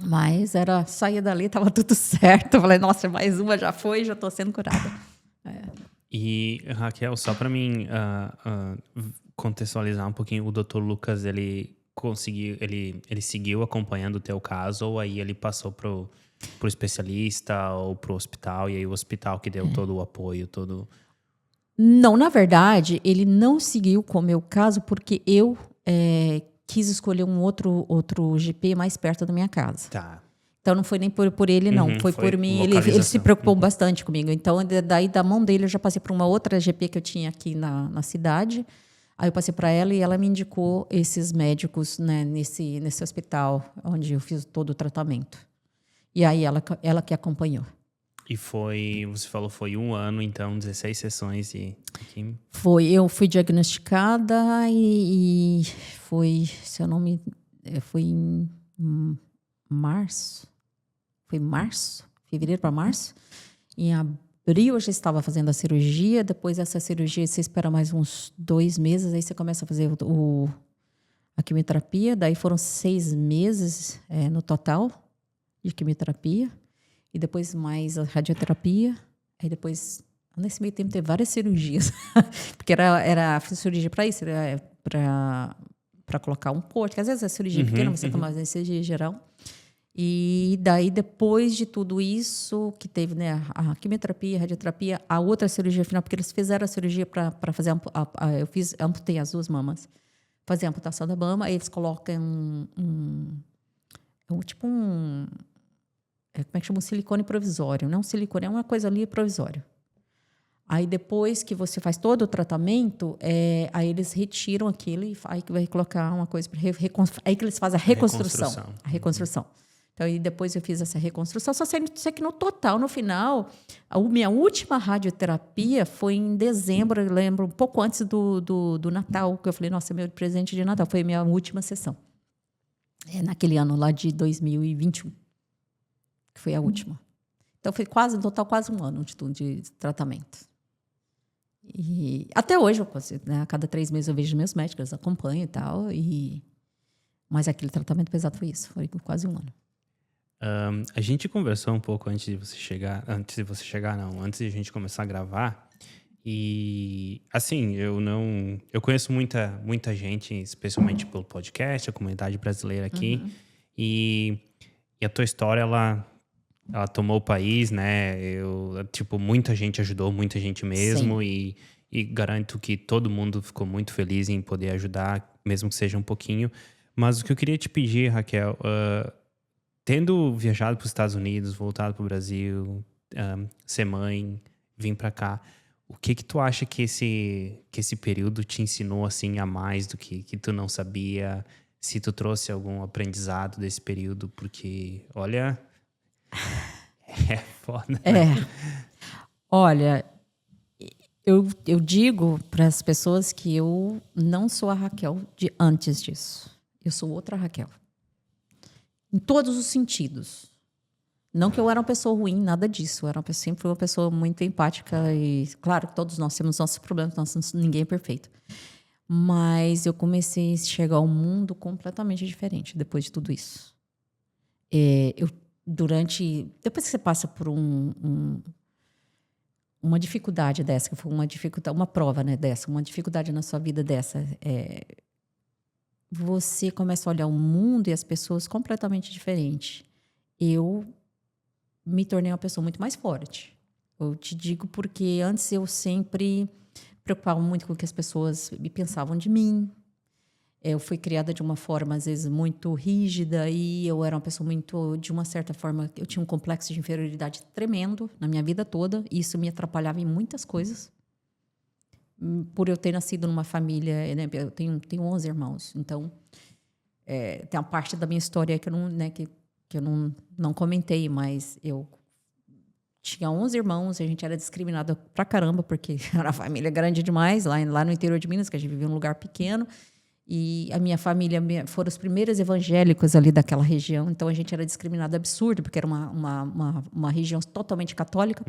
Mas saía dali, estava tudo certo. Eu falei, nossa, mais uma já foi, já estou sendo curada. E, Raquel, só para mim contextualizar um pouquinho, o Dr. Lucas, ele seguiu acompanhando o teu caso, ou aí ele passou pro especialista ou pro hospital, e aí o hospital que deu todo o apoio, todo... Não, na verdade, ele não seguiu com o meu caso porque eu quis escolher um outro GP mais perto da minha casa. Tá. Então, não foi nem por ele, não. Foi por mim. Ele se preocupou bastante comigo. Então, daí, da mão dele, eu já passei para uma outra GP que eu tinha aqui na cidade. Aí, eu passei para ela e ela me indicou esses médicos, né, nesse hospital, onde eu fiz todo o tratamento. E aí, ela que acompanhou. E você falou, foi 1 ano, então, 16 sessões de químio? Eu fui diagnosticada e foi, se eu não me... Foi em março. Foi março, fevereiro para março. Em abril eu já estava fazendo a cirurgia. Depois dessa cirurgia você espera mais uns 2 meses. Aí você começa a fazer a quimioterapia. Daí foram 6 meses no total de quimioterapia. E depois mais a radioterapia. Aí depois, nesse meio tempo, teve várias cirurgias. Porque era cirurgia para isso, era para colocar um corte. Porque às vezes é cirurgia pequena, você toma anestesia geral. E daí, depois de tudo isso, que teve, né, a quimioterapia, a radioterapia, a outra cirurgia final, porque eles fizeram a cirurgia para fazer amputei as 2 mamas. Fazer a amputação da mama, aí eles colocam como é que chama? Um silicone provisório. Não silicone, é uma coisa ali provisório. Aí, depois que você faz todo o tratamento, aí eles retiram aquilo e aí vai colocar uma coisa para aí que eles fazem a reconstrução. A reconstrução. Então, e depois eu fiz essa reconstrução. Só sei que no total, no final, a minha última radioterapia foi em dezembro, eu lembro, um pouco antes do Natal, que eu falei, nossa, meu presente de Natal. Foi a minha última sessão. Naquele ano lá de 2021, que foi a última. Então, foi no total, quase 1 ano de tratamento. E até hoje, né, a cada 3 meses eu vejo meus médicos, acompanho e tal. Mas aquele tratamento pesado foi isso, foi quase 1 ano. A gente conversou um pouco antes de a gente começar a gravar. E, assim, eu conheço muita gente, especialmente pelo podcast, a comunidade brasileira aqui. E a tua história, ela tomou o país, né? Muita gente ajudou, muita gente mesmo. E garanto que todo mundo ficou muito feliz em poder ajudar, mesmo que seja um pouquinho. Mas o que eu queria te pedir, Raquel, tendo viajado para os Estados Unidos, voltado para o Brasil, ser mãe, vir para cá, o que tu acha que esse período te ensinou assim a mais do que tu não sabia? Se tu trouxe algum aprendizado desse período, porque, olha, é foda. Olha, eu digo para as pessoas que eu não sou a Raquel de antes disso. Eu sou outra Raquel. Em todos os sentidos. Não que eu era uma pessoa ruim, nada disso. Eu sempre fui uma pessoa muito empática e, claro, todos nós temos nossos problemas, ninguém é perfeito. Mas eu comecei a chegar ao mundo completamente diferente depois de tudo isso. Depois que você passa por uma dificuldade dessa, que foi uma prova, né, dessa, uma dificuldade na sua vida dessa, você começa a olhar o mundo e as pessoas completamente diferente. Eu me tornei uma pessoa muito mais forte. Eu te digo porque antes eu sempre preocupava muito com o que as pessoas pensavam de mim. Eu fui criada de uma forma, às vezes, muito rígida e eu era uma pessoa muito, de uma certa forma, eu tinha um complexo de inferioridade tremendo na minha vida toda e isso me atrapalhava em muitas coisas. Por eu ter nascido numa família, né, eu tenho 11 irmãos, então tem uma parte da minha história que eu não, né, que eu não comentei, mas eu tinha 11 irmãos, a gente era discriminada pra caramba, porque era uma família grande demais, lá no interior de Minas, que a gente vivia em um lugar pequeno, e a minha família foram os primeiros evangélicos ali daquela região, então a gente era discriminado absurdo, porque era uma região totalmente católica,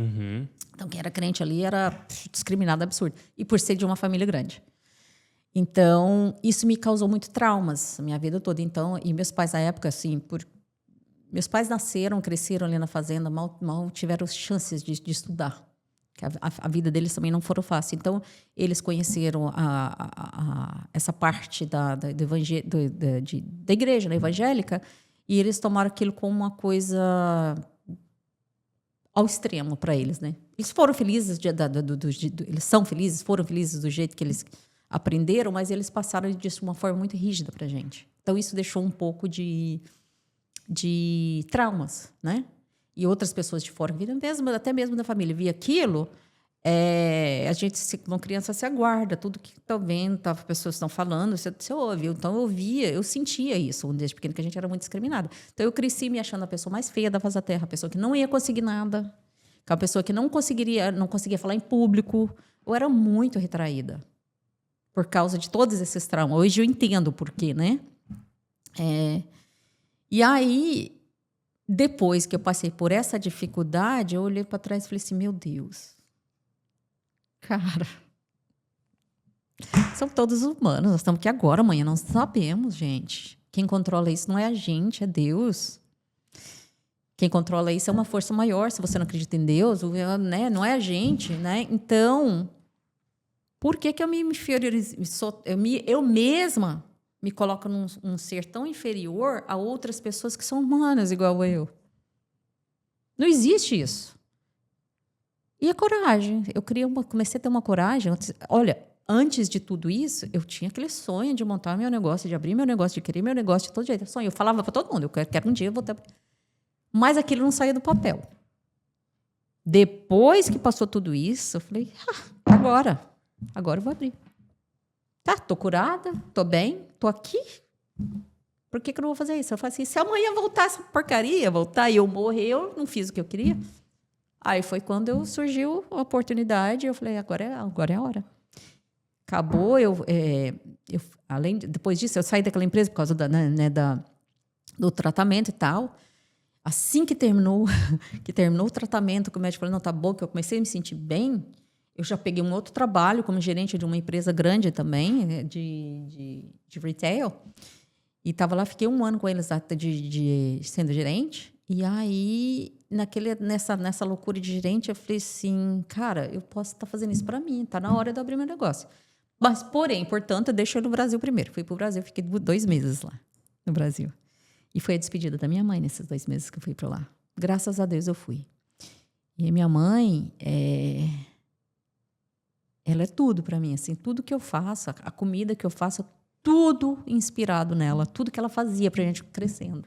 então quem era crente ali era discriminado absurdo, e por ser de uma família grande. Então, isso me causou muito traumas a minha vida toda. Então, e meus pais, na época, assim, meus pais nasceram, cresceram ali na fazenda, mal tiveram chances de estudar. A vida deles também não foram fácil. Então, eles conheceram essa parte da igreja, né, evangélica, e eles tomaram aquilo como uma coisa ao extremo para eles, né? Eles foram felizes, eles são felizes, foram felizes do jeito que eles aprenderam, mas eles passaram disso de uma forma muito rígida para a gente. Então, isso deixou um pouco de de traumas, né? E outras pessoas de fora, até mesmo da família, via aquilo, a gente, como criança, se aguarda, tudo que está vendo, as pessoas estão falando, você ouve. Então, eu via, eu sentia isso, desde pequeno, que a gente era muito discriminada. Então, eu cresci me achando a pessoa mais feia da face da terra, a pessoa que não ia conseguir nada, a pessoa que não conseguia falar em público. Eu era muito retraída, por causa de todos esses traumas. Hoje eu entendo o porquê, né? E aí, depois que eu passei por essa dificuldade, eu olhei para trás e falei assim, meu Deus, cara, são todos humanos, nós estamos aqui agora, amanhã não sabemos, gente. Quem controla isso não é a gente, é Deus. Quem controla isso é uma força maior, se você não acredita em Deus, né? Não é a gente, né? Então, por que eu me inferiorizo? Eu mesma me coloco num ser tão inferior a outras pessoas que são humanas igual eu? Não existe isso. E a coragem. Comecei a ter uma coragem. Olha, antes de tudo isso, eu tinha aquele sonho de montar meu negócio, de abrir meu negócio, de querer meu negócio de todo jeito. Sonho. Eu falava para todo mundo, eu quero um dia voltar. Mas aquilo não saía do papel. Depois que passou tudo isso, eu falei, agora eu vou abrir. Tá, tô curada, tô bem, tô aqui. Por que eu não vou fazer isso? Eu falei assim, se amanhã voltar essa porcaria, e eu morrer, eu não fiz o que eu queria. Aí foi quando surgiu a oportunidade, eu falei, agora é a hora. Acabou, depois disso, eu saí daquela empresa por causa do tratamento e tal. Assim que terminou o tratamento, que o médico falou, não, tá bom, que eu comecei a me sentir bem, eu já peguei um outro trabalho como gerente de uma empresa grande também, de retail, e estava lá, fiquei 1 ano com eles sendo gerente, e aí, nessa loucura de gerente, eu falei assim, cara, eu posso estar fazendo isso para mim, tá na hora de eu abrir meu negócio. Mas, portanto, eu deixei no Brasil primeiro. Fui para o Brasil, fiquei 2 meses lá, no Brasil. E foi a despedida da minha mãe nesses 2 meses que eu fui para lá. Graças a Deus eu fui. E a minha mãe, ela é tudo para mim, assim, tudo que eu faço, a comida que eu faço, tudo inspirado nela, tudo que ela fazia pra gente crescendo.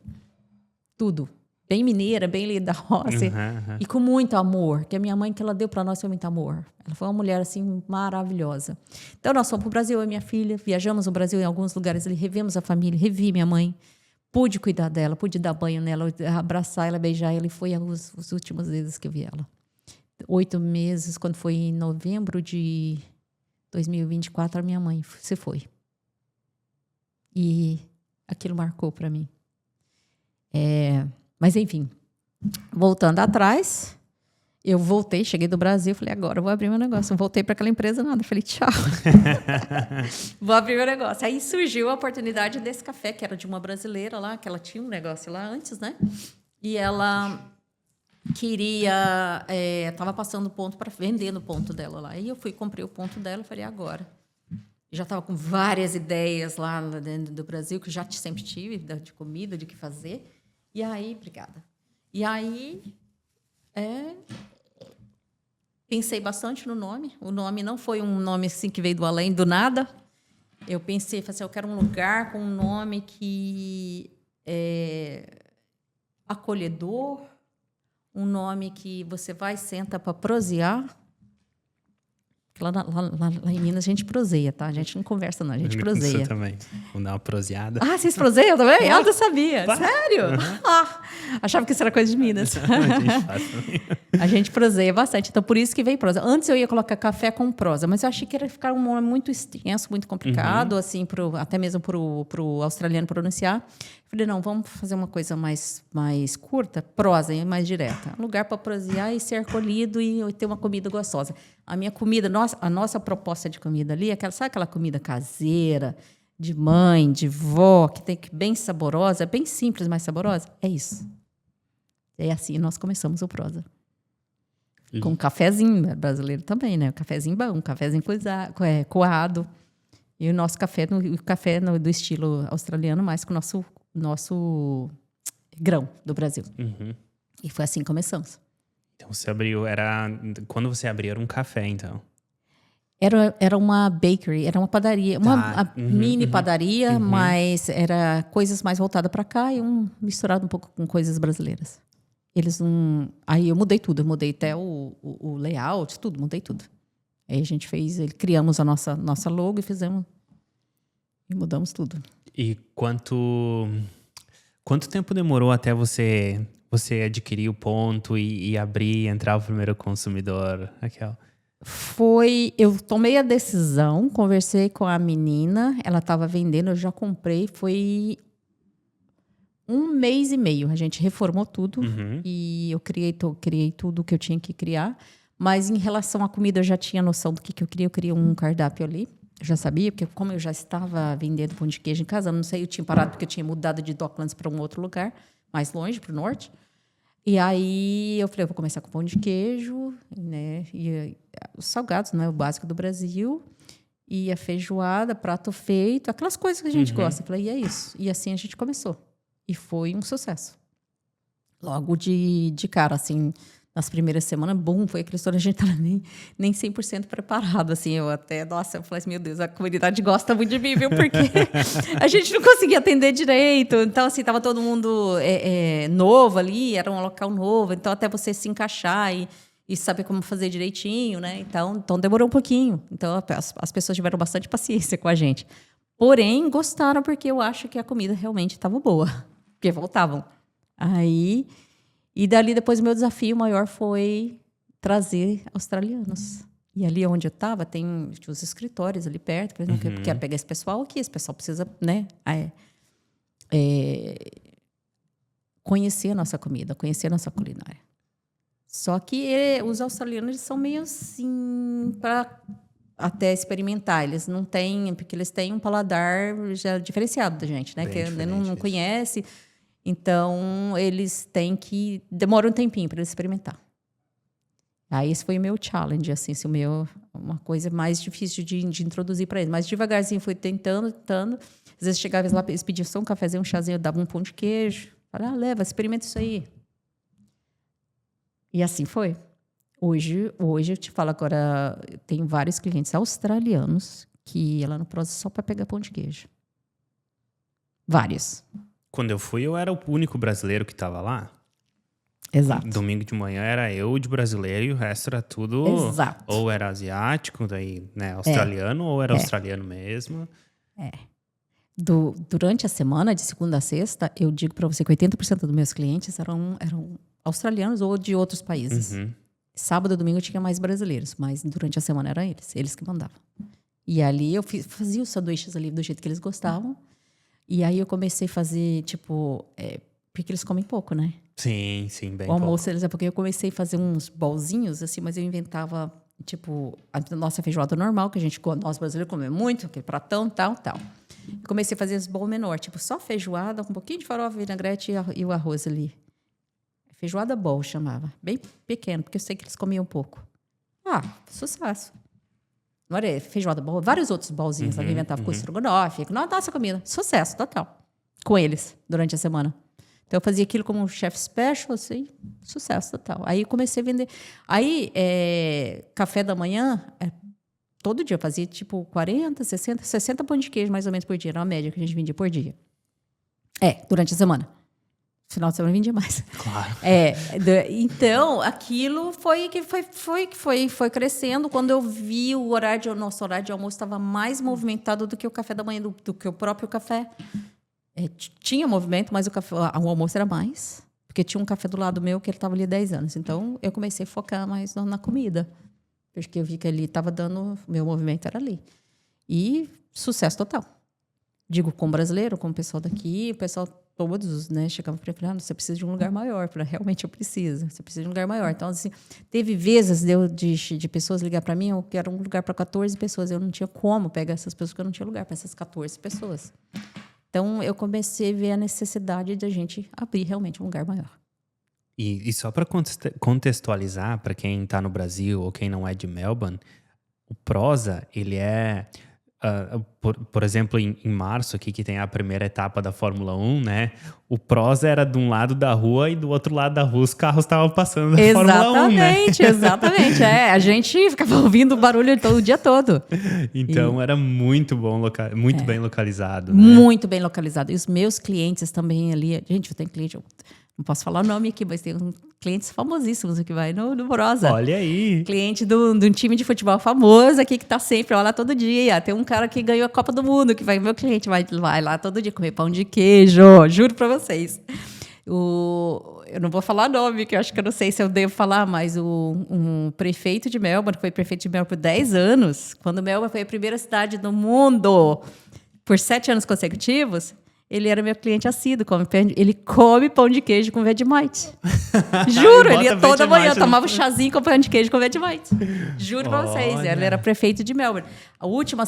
Tudo. Bem mineira, bem ali da roça. E com muito amor, que a minha mãe, que ela deu para nós, foi muito amor. Ela foi uma mulher, assim, maravilhosa. Então, nós fomos para o Brasil, eu e minha filha, viajamos no Brasil em alguns lugares ali, revemos a família, revi minha mãe, pude cuidar dela, pude dar banho nela, abraçar ela, beijar ela, e foi os últimos vezes que eu vi ela. 8 meses, quando foi em novembro de 2024, a minha mãe se foi. E aquilo marcou para mim. Mas, enfim, voltando atrás, eu voltei, cheguei do Brasil, falei, agora eu vou abrir meu negócio. Não voltei para aquela empresa, nada. Falei, tchau. Vou abrir meu negócio. Aí surgiu a oportunidade desse café, que era de uma brasileira lá, que ela tinha um negócio lá antes, né? E ela estava passando o ponto para vender no ponto dela lá. Aí eu fui, comprei o ponto dela, falei, agora. Já estava com várias ideias lá dentro do Brasil, que já sempre tive, de comida, de que fazer. E aí, obrigada. E aí, pensei bastante no nome. O nome não foi um nome assim que veio do além, do nada. Eu pensei, falei assim, eu quero um lugar com um nome que é acolhedor, um nome que você vai, senta para prosear. Lá em Minas a gente proseia, tá? A gente não conversa, não. A gente proseia. Isso também. Vamos dar uma proseada. Ah, vocês proseiam também? Eu não sabia. Sério? Achava que isso era coisa de Minas. A gente faz também. A gente proseia bastante. Então, por isso que veio prosa. Antes eu ia colocar café com prosa, mas eu achei que ia ficar um nome muito extenso, muito complicado, assim, até mesmo pro australiano pronunciar. Falei, não, vamos fazer uma coisa mais curta, prosa, e mais direta. Um lugar para prosear e ser acolhido e ter uma comida gostosa. A minha comida, a nossa proposta de comida ali, sabe aquela comida caseira, de mãe, de vó, que tem que bem saborosa, bem simples, mas saborosa? É isso. É assim, nós começamos o prosa. Com um cafezinho brasileiro também, né? Um cafezinho bom, um cafezinho coado. E o nosso café, do estilo australiano, mais com o nosso grão do Brasil. E foi assim que começamos. Então, você abriu, quando você abriu, era um café, então? Era uma bakery, era uma padaria, uma mini padaria, mas era coisas mais voltadas para cá e misturado um pouco com coisas brasileiras. Eles não... Aí eu mudei tudo, eu mudei até o layout, tudo, mudei tudo. Aí a gente criamos a nossa logo e mudamos tudo. E quanto tempo demorou até você adquirir o ponto e abrir, entrar o primeiro consumidor, Raquel? Eu tomei a decisão, conversei com a menina, ela estava vendendo, eu já comprei, foi 1 mês e meio. A gente reformou tudo e eu criei tudo que eu tinha que criar. Mas em relação à comida, eu já tinha noção do que eu queria. Eu queria um cardápio ali. Eu já sabia, porque como eu já estava vendendo pão de queijo em casa, não sei, eu tinha parado porque eu tinha mudado de Docklands para um outro lugar, mais longe, para o norte. E aí eu falei, eu vou começar com pão de queijo, né? E os salgados, né? O básico do Brasil. E a feijoada, prato feito, aquelas coisas que a gente gosta. Eu falei, e é isso. E assim a gente começou. E foi um sucesso. Logo de cara, assim, nas primeiras semanas, foi aquela história, a gente estava nem 100% preparado, assim, eu falei assim, meu Deus, a comunidade gosta muito de mim, viu, porque a gente não conseguia atender direito, então, assim, tava todo mundo novo ali, era um local novo, então até você se encaixar e saber como fazer direitinho, né, então demorou um pouquinho, então as pessoas tiveram bastante paciência com a gente, porém, gostaram porque eu acho que a comida realmente estava boa, porque voltavam. Aí... E dali, depois, o meu desafio maior foi trazer australianos. E ali onde eu estava, tinha os escritórios ali perto, por exemplo, que eu quero pegar esse pessoal aqui, esse pessoal precisa, né, conhecer a nossa comida, conhecer a nossa culinária. Só que os australianos eles são meio assim, para até experimentar. Eles não têm, porque eles têm um paladar já diferenciado da gente, né? Bem que não conhece. Então, eles têm que... Demora um tempinho para eles experimentar. Aí, esse foi o meu challenge, assim, uma coisa mais difícil de introduzir para eles. Mas, devagarzinho, fui tentando. Às vezes, chegava lá, eles pediam só um cafezinho, um chazinho, eu dava um pão de queijo. Falei, leva, experimenta isso aí. E assim foi. Hoje, eu te falo agora, tem vários clientes australianos que iam lá no Prosa só para pegar pão de queijo. Vários. Quando eu fui, eu era o único brasileiro que estava lá. Exato. Domingo de manhã era eu de brasileiro e o resto era tudo... Exato. Ou era asiático, daí, né, australiano, ou era australiano mesmo. Durante a semana, de segunda a sexta, eu digo para você que 80% dos meus clientes eram australianos ou de outros países. Sábado e domingo tinha mais brasileiros, mas durante a semana eram eles que mandavam. E ali eu fazia os sanduíches ali do jeito que eles gostavam. E aí eu comecei a fazer, porque eles comem pouco, né? Sim, bem pouco. O almoço, porque eu comecei a fazer uns bolzinhos, assim, mas eu inventava, a nossa feijoada normal, que nós brasileiros comemos muito, aquele pratão, tal. Comecei a fazer os bolos menor, só feijoada, com um pouquinho de farofa, vinagrete e o arroz ali. Feijoada bowl, chamava. Bem pequeno, porque eu sei que eles comiam pouco. Sucesso. Não era feijoada bowl, vários outros bolzinhos. Eu inventava com estrogonofe, com nossa comida. Sucesso total. Com eles, durante a semana. Então, eu fazia aquilo como um chef special, assim, sucesso total. Aí, eu comecei a vender. Aí, café da manhã, todo dia eu fazia, 40, 60 pão de queijo, mais ou menos, por dia. Era uma média que a gente vendia por dia. Durante a semana. No final de semana, vendia mais. Claro. Então, aquilo foi crescendo. Quando eu vi o nosso horário de almoço estava mais movimentado do que o café da manhã, do que o próprio café. Tinha movimento, mas o almoço era mais. Porque tinha um café do lado meu que ele estava ali há 10 anos. Então, eu comecei a focar mais na comida. Porque eu vi que ali estava dando... Meu movimento era ali. E sucesso total. Digo, com o brasileiro, com o pessoal daqui, o pessoal... Todos, né, chegavam para mim, você precisa de um lugar maior. Realmente eu preciso. Você precisa de um lugar maior. Então, assim, teve vezes de pessoas ligar para mim, eu quero um lugar para 14 pessoas. Eu não tinha como pegar essas pessoas, porque eu não tinha lugar para essas 14 pessoas. Então, eu comecei a ver a necessidade de a gente abrir realmente um lugar maior. E só para contextualizar, para quem está no Brasil ou quem não é de Melbourne, o Prosa, ele é... por exemplo, em março aqui, que tem a primeira etapa da Fórmula 1, né? O Prosa era de um lado da rua e do outro lado da rua os carros estavam passando da Fórmula 1, né? Exatamente. A gente ficava ouvindo o barulho o dia todo. Então era muito bom, muito bem localizado, né? Muito bem localizado. E os meus clientes também ali... Gente, eu tenho cliente... Não posso falar o nome aqui, mas tem clientes famosíssimos que vai no Prosa. Olha aí. Cliente de um time de futebol famoso aqui, que tá sempre lá todo dia. Tem um cara que ganhou a Copa do Mundo, que vai, meu cliente vai lá todo dia comer pão de queijo, juro pra vocês. Eu não vou falar nome, que eu acho que eu não sei se eu devo falar, mas um prefeito de Melbourne, que foi prefeito de Melbourne por 10 anos, quando Melbourne foi a primeira cidade do mundo por 7 anos consecutivos, ele era meu cliente assíduo, ele come pão de queijo com Vegemite. Juro, ele ia toda manhã, tomava chazinho com pão de queijo com Vegemite. Juro pra vocês, ele era prefeito de Melbourne. A última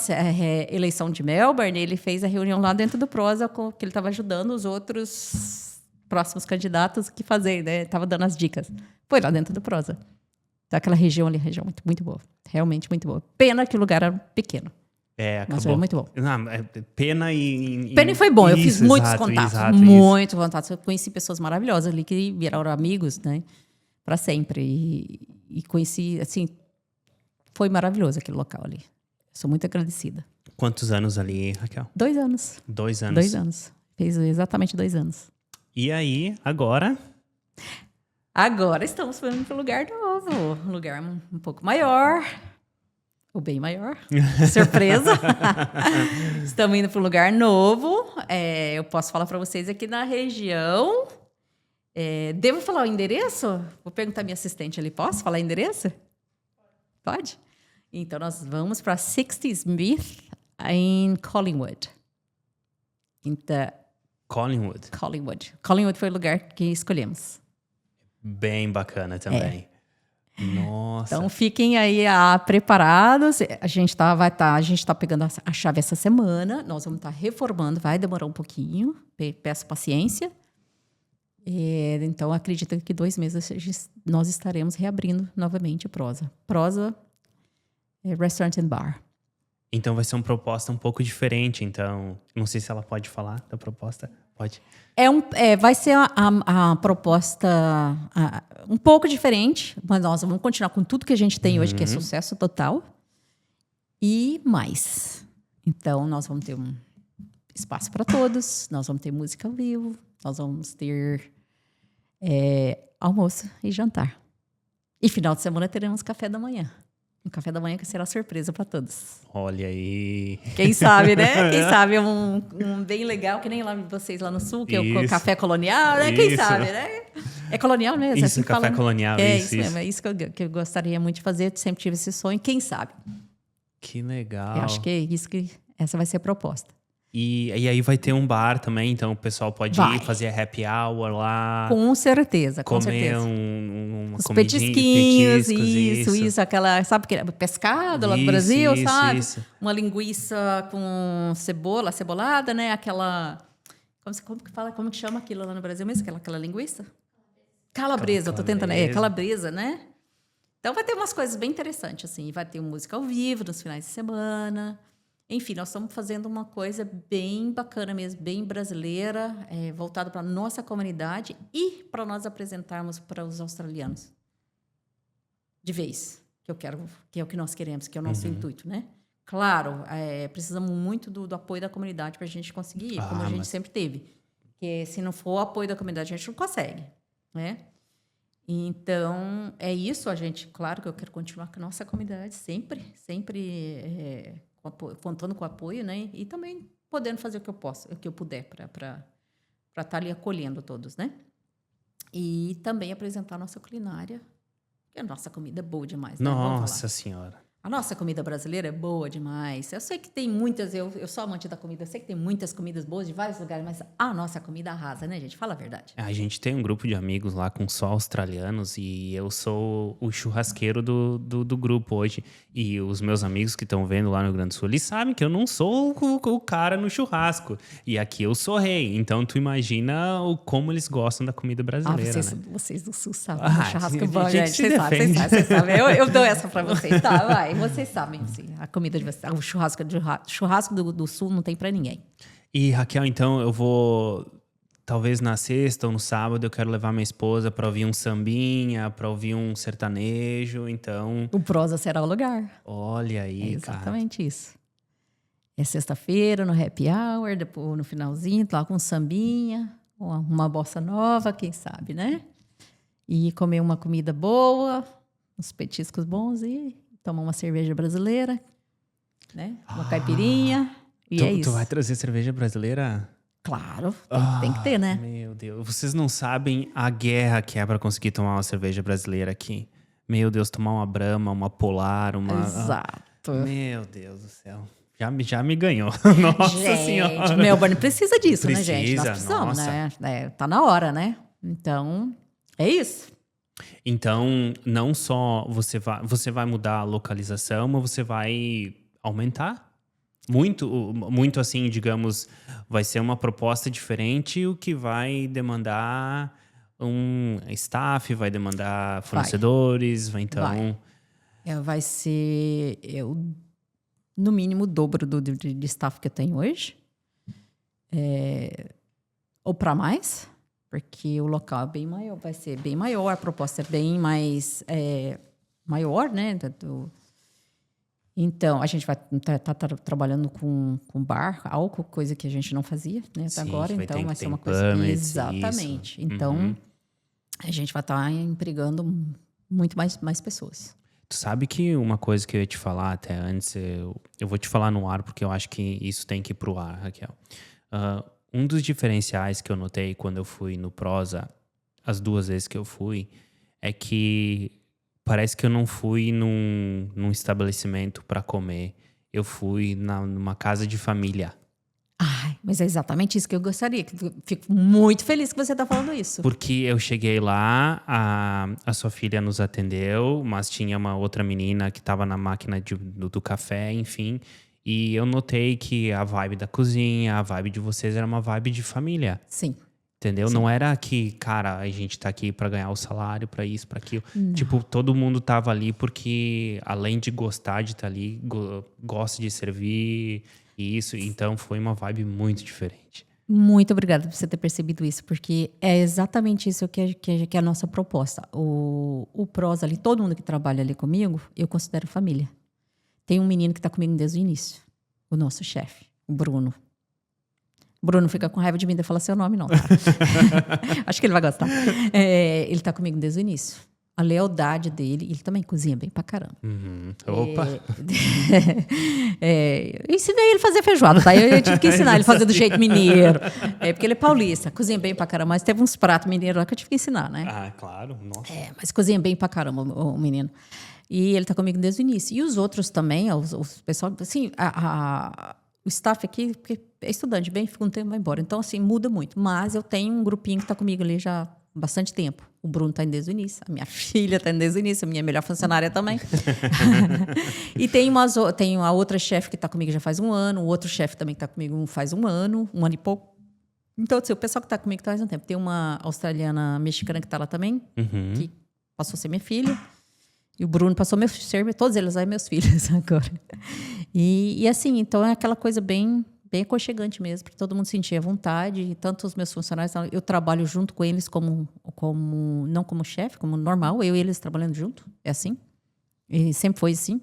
eleição de Melbourne, ele fez a reunião lá dentro do Prosa, que ele estava ajudando os outros próximos candidatos que fazer, né? Tava dando as dicas. Foi lá dentro do Prosa. Então, aquela região ali, região muito, muito boa. Realmente muito boa. Pena que o lugar era pequeno. Acabou. Mas foi muito bom. Não, pena e... Pena e foi bom. Eu fiz muitos contatos. Muitos contatos. Eu conheci pessoas maravilhosas ali que viraram amigos, né? Para sempre. E conheci, assim... Foi maravilhoso aquele local ali. Sou muito agradecida. Quantos anos ali, Raquel? 2 anos. 2 anos. 2 anos. Fez exatamente 2 anos. E aí, agora? Agora estamos indo para um lugar novo. Um lugar um pouco maior. Ou bem maior. Surpresa. Estamos indo para um lugar novo. Eu posso falar para vocês aqui na região. Devo falar o endereço? Vou perguntar à minha assistente ali. Posso falar o endereço? Pode? Então, nós vamos para 60 Smith em Collingwood. Então, Collingwood foi o lugar que escolhemos. Bem bacana também. Nossa. Então, fiquem aí preparados. A gente tá pegando a chave essa semana. Nós vamos estar reformando. Vai demorar um pouquinho. Peço paciência. Então, acredito que 2 meses nós estaremos reabrindo novamente o Prosa. Prosa Restaurant and Bar. Então, vai ser uma proposta um pouco diferente. Então, não sei se ela pode falar da proposta. Pode. Vai ser a proposta um pouco diferente, mas nós vamos continuar com tudo que a gente tem hoje, que é sucesso total. E mais. Então, nós vamos ter um espaço para todos, nós vamos ter música ao vivo, nós vamos ter almoço e jantar. E final de semana teremos café da manhã. Um café da manhã que será surpresa para todos. Olha aí. Quem sabe, né? Quem sabe um bem legal, que nem lá vocês lá no sul, que é o café colonial, né? Quem sabe, né? É colonial mesmo. Isso, assim, café colonial. Isso mesmo. É isso que eu gostaria muito de fazer. Sempre tive esse sonho. Quem sabe? Que legal. Eu acho que é isso essa vai ser a proposta. E aí vai ter um bar também, então o pessoal pode ir fazer happy hour lá. Com certeza, com comer certeza. uma os comidinha, petisquinhos, petiscos, isso, aquela, sabe que pescado lá do Isso, Brasil, isso, sabe? isso. Uma linguiça com cebolada, né? Aquela, como que chama aquilo lá no Brasil mesmo? Aquela linguiça? Calabresa, eu tô tentando, calabresa, né? Então vai ter umas coisas bem interessantes, assim, vai ter música ao vivo nos finais de semana. Enfim, nós estamos fazendo uma coisa bem bacana mesmo, bem brasileira, voltada para a nossa comunidade e para nós apresentarmos para os australianos. De vez, que é o que nós queremos, que é o nosso intuito, né? Claro, precisamos muito do apoio da comunidade para a gente conseguir ir, como a gente sempre teve. Porque se não for o apoio da comunidade, a gente não consegue, né? Então, é isso, claro que eu quero continuar com a nossa comunidade sempre contando com o apoio, né? E também podendo fazer o que eu puder para estar ali acolhendo todos, né? E também apresentar a nossa culinária, porque a nossa comida é boa demais, né? Nossa Senhora. A nossa comida brasileira é boa demais. Eu sei que tem muitas, eu sou amante da comida, eu sei que tem muitas comidas boas de vários lugares, mas a nossa comida arrasa, né, gente? Fala a verdade. A gente tem um grupo de amigos lá com só australianos e eu sou o churrasqueiro do grupo hoje. E os meus amigos que estão vendo lá no Rio Grande do Sul, eles sabem que eu não sou o cara no churrasco. E aqui eu sou rei. Então, tu imagina como eles gostam da comida brasileira, né? Vocês do Sul sabem. Churrasco bom, gente. Vocês sabem. Eu dou essa pra vocês, tá? Vai. vocês sabem, sim, a comida de vocês. O churrasco do sul não tem pra ninguém. E Raquel, então eu vou, talvez na sexta ou no sábado, eu quero levar minha esposa pra ouvir um sambinha, pra ouvir um sertanejo, então... O prosa será o lugar. Olha aí, cara. Exatamente isso. É sexta-feira, no happy hour, depois no finalzinho, lá com um sambinha, uma bossa nova, quem sabe, né? E comer uma comida boa, uns petiscos bons e tomar uma cerveja brasileira, né? Uma caipirinha. E é isso. Tu vai trazer cerveja brasileira? Claro, tem que ter, né? Meu Deus, vocês não sabem a guerra que é pra conseguir tomar uma cerveja brasileira aqui. Meu Deus, tomar uma Brahma, uma Polar, uma... Exato. Meu Deus do céu. Já me ganhou. Nossa Senhora. Melbourne precisa disso, né, Precisa, gente? Nós precisamos, nossa. né? Tá na hora, né? Então, é isso. Então, não só você vai mudar a localização, mas você vai aumentar muito assim, digamos, vai ser uma proposta diferente, o que vai demandar um staff, vai demandar fornecedores, então... Vai ser, no mínimo, o dobro de staff que eu tenho hoje. Ou para mais, porque o local é bem maior, vai ser bem maior, a proposta é bem mais maior, né? Então, a gente vai estar trabalhando com bar, álcool, coisa que a gente não fazia, né, até agora. Então, vai ser uma coisa... Exatamente. Isso. Então, a gente vai estar empregando muito mais pessoas. Tu sabe que uma coisa que eu ia te falar até antes, eu vou te falar no ar, porque eu acho que isso tem que ir pro ar, Raquel. Um dos diferenciais que eu notei quando eu fui no Prosa, as 2 vezes que eu fui, é que parece que eu não fui num estabelecimento para comer. Eu fui numa casa de família. Ai, mas é exatamente isso que eu gostaria. Fico muito feliz que você está falando isso. Porque eu cheguei lá, a sua filha nos atendeu, mas tinha uma outra menina que estava na máquina do café, enfim. E eu notei que a vibe da cozinha, a vibe de vocês era uma vibe de família. Sim. Entendeu? Sim. Não era que, cara, a gente tá aqui pra ganhar o salário, pra isso, pra aquilo. Não. Tipo, todo mundo tava ali porque, além de gostar de estar ali, gosta de servir isso. Então, foi uma vibe muito diferente. Muito obrigada por você ter percebido isso, porque é exatamente isso que é a nossa proposta. O Prosa ali, todo mundo que trabalha ali comigo, eu considero família. Tem um menino que está comigo desde o início, o nosso chefe, o Bruno. Bruno fica com raiva de mim de falar seu nome, não, tá? Acho que ele vai gostar. Ele está comigo desde o início. A lealdade dele, ele também cozinha bem pra caramba. Opa! Eu ensinei ele a fazer feijoada, tá? Eu tive que ensinar ele a fazer do jeito mineiro. Porque ele é paulista, cozinha bem pra caramba. Mas teve uns pratos mineiros lá que eu tive que ensinar, né? Ah, claro. Nossa. Mas cozinha bem pra caramba o menino. E ele tá comigo desde o início. E os outros também, os pessoal... Assim, o staff aqui, porque é estudante, bem, fica um tempo e vai embora. Então, assim, muda muito. Mas eu tenho um grupinho que tá comigo ali já há bastante tempo. O Bruno tá indo desde o início. A minha filha tá indo desde o início. A minha melhor funcionária também. E tem a outra chefe que tá comigo já faz 1 ano. O outro chefe também que tá comigo faz 1 ano e pouco. Então, assim, o pessoal que tá comigo tá faz um tempo. Tem uma australiana mexicana que tá lá também, que passou a ser minha filha. E o Bruno passou a ser todos eles aí meus filhos agora. E assim, então é aquela coisa bem aconchegante mesmo, para todo mundo sentir a vontade. E tanto os meus funcionários, eu trabalho junto com eles não como chefe, como normal, eu e eles trabalhando junto, é assim. E sempre foi assim.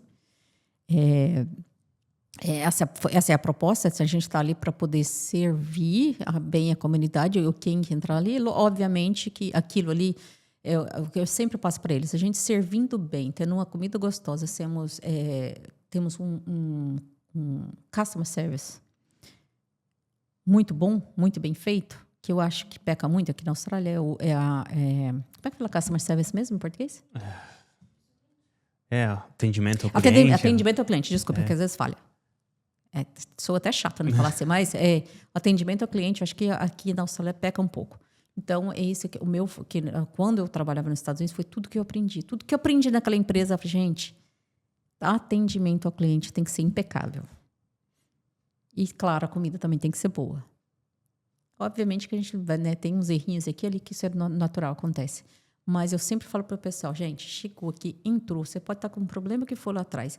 Essa é a proposta, a gente está ali para poder servir bem a comunidade, quem entrar ali, obviamente que aquilo ali, eu sempre passo para eles, a gente servindo bem, tendo uma comida gostosa, temos um customer service muito bom, muito bem feito, que eu acho que peca muito aqui na Austrália, como é que fala customer service mesmo em português? Atendimento ao cliente. Atendimento ao cliente, desculpa, porque às vezes falha. Sou até chata não falar assim, mas atendimento ao cliente, eu acho que aqui na Austrália peca um pouco. Então, é isso que quando eu trabalhava nos Estados Unidos, foi tudo que eu aprendi. Tudo que eu aprendi naquela empresa, gente, atendimento ao cliente tem que ser impecável. E, claro, a comida também tem que ser boa. Obviamente que a gente tem uns errinhos aqui ali, que isso é natural, acontece. Mas eu sempre falo para o pessoal, gente, chegou aqui, entrou, você pode estar com um problema que for lá atrás.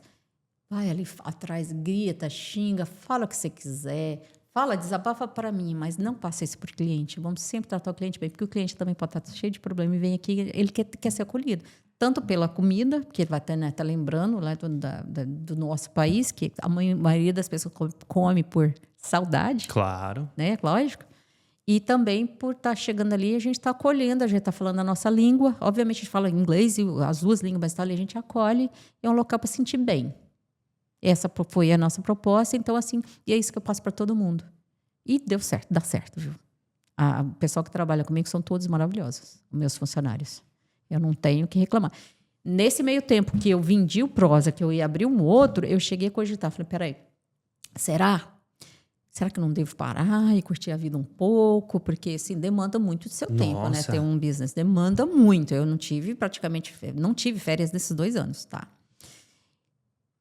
vai ali atrás, grita, xinga, fala o que você quiser, fala, desabafa para mim, mas não passa isso para o cliente. Vamos sempre tratar o cliente bem, porque o cliente também pode estar cheio de problema e vem aqui, ele quer ser acolhido. Tanto pela comida, que ele vai estar, né, tá lembrando lá do nosso país, que a maioria das pessoas come por saudade. Claro. Né, lógico. E também por estar chegando ali, a gente está acolhendo, a gente está falando a nossa língua. Obviamente, a gente fala inglês e as duas línguas, mas tá ali, a gente acolhe. É um local para se sentir bem. Essa foi a nossa proposta. Então, assim, e é isso que eu passo para todo mundo. E deu certo, dá certo, viu? O pessoal que trabalha comigo são todos maravilhosos, meus funcionários. Eu não tenho o que reclamar. Nesse meio tempo que eu vendi o Prosa, que eu ia abrir um outro, eu cheguei a cogitar. Falei, peraí, será que eu não devo parar e curtir a vida um pouco? Porque, assim, demanda muito do seu tempo, né? Ter um business demanda muito. Eu não tive férias nesses 2 anos, tá?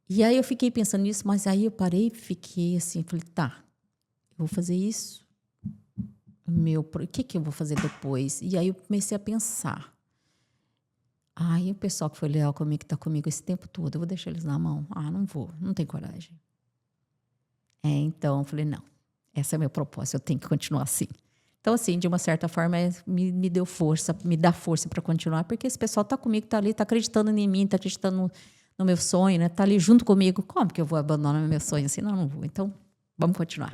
E aí eu fiquei pensando nisso, mas aí eu parei e fiquei assim, falei, tá, eu vou fazer isso. O que eu vou fazer depois? E aí eu comecei a pensar. E o pessoal que foi leal comigo, que tá comigo esse tempo todo, eu vou deixar eles na mão? Não vou, não tenho coragem. Então, eu falei, não, esse é o meu propósito, eu tenho que continuar assim. Então, assim, de uma certa forma, me deu força, me dá força para continuar, porque esse pessoal tá comigo, tá ali, tá acreditando em mim, tá acreditando no meu sonho, né? Tá ali junto comigo. Como que eu vou abandonar meu sonho assim? Não vou. Então, vamos continuar.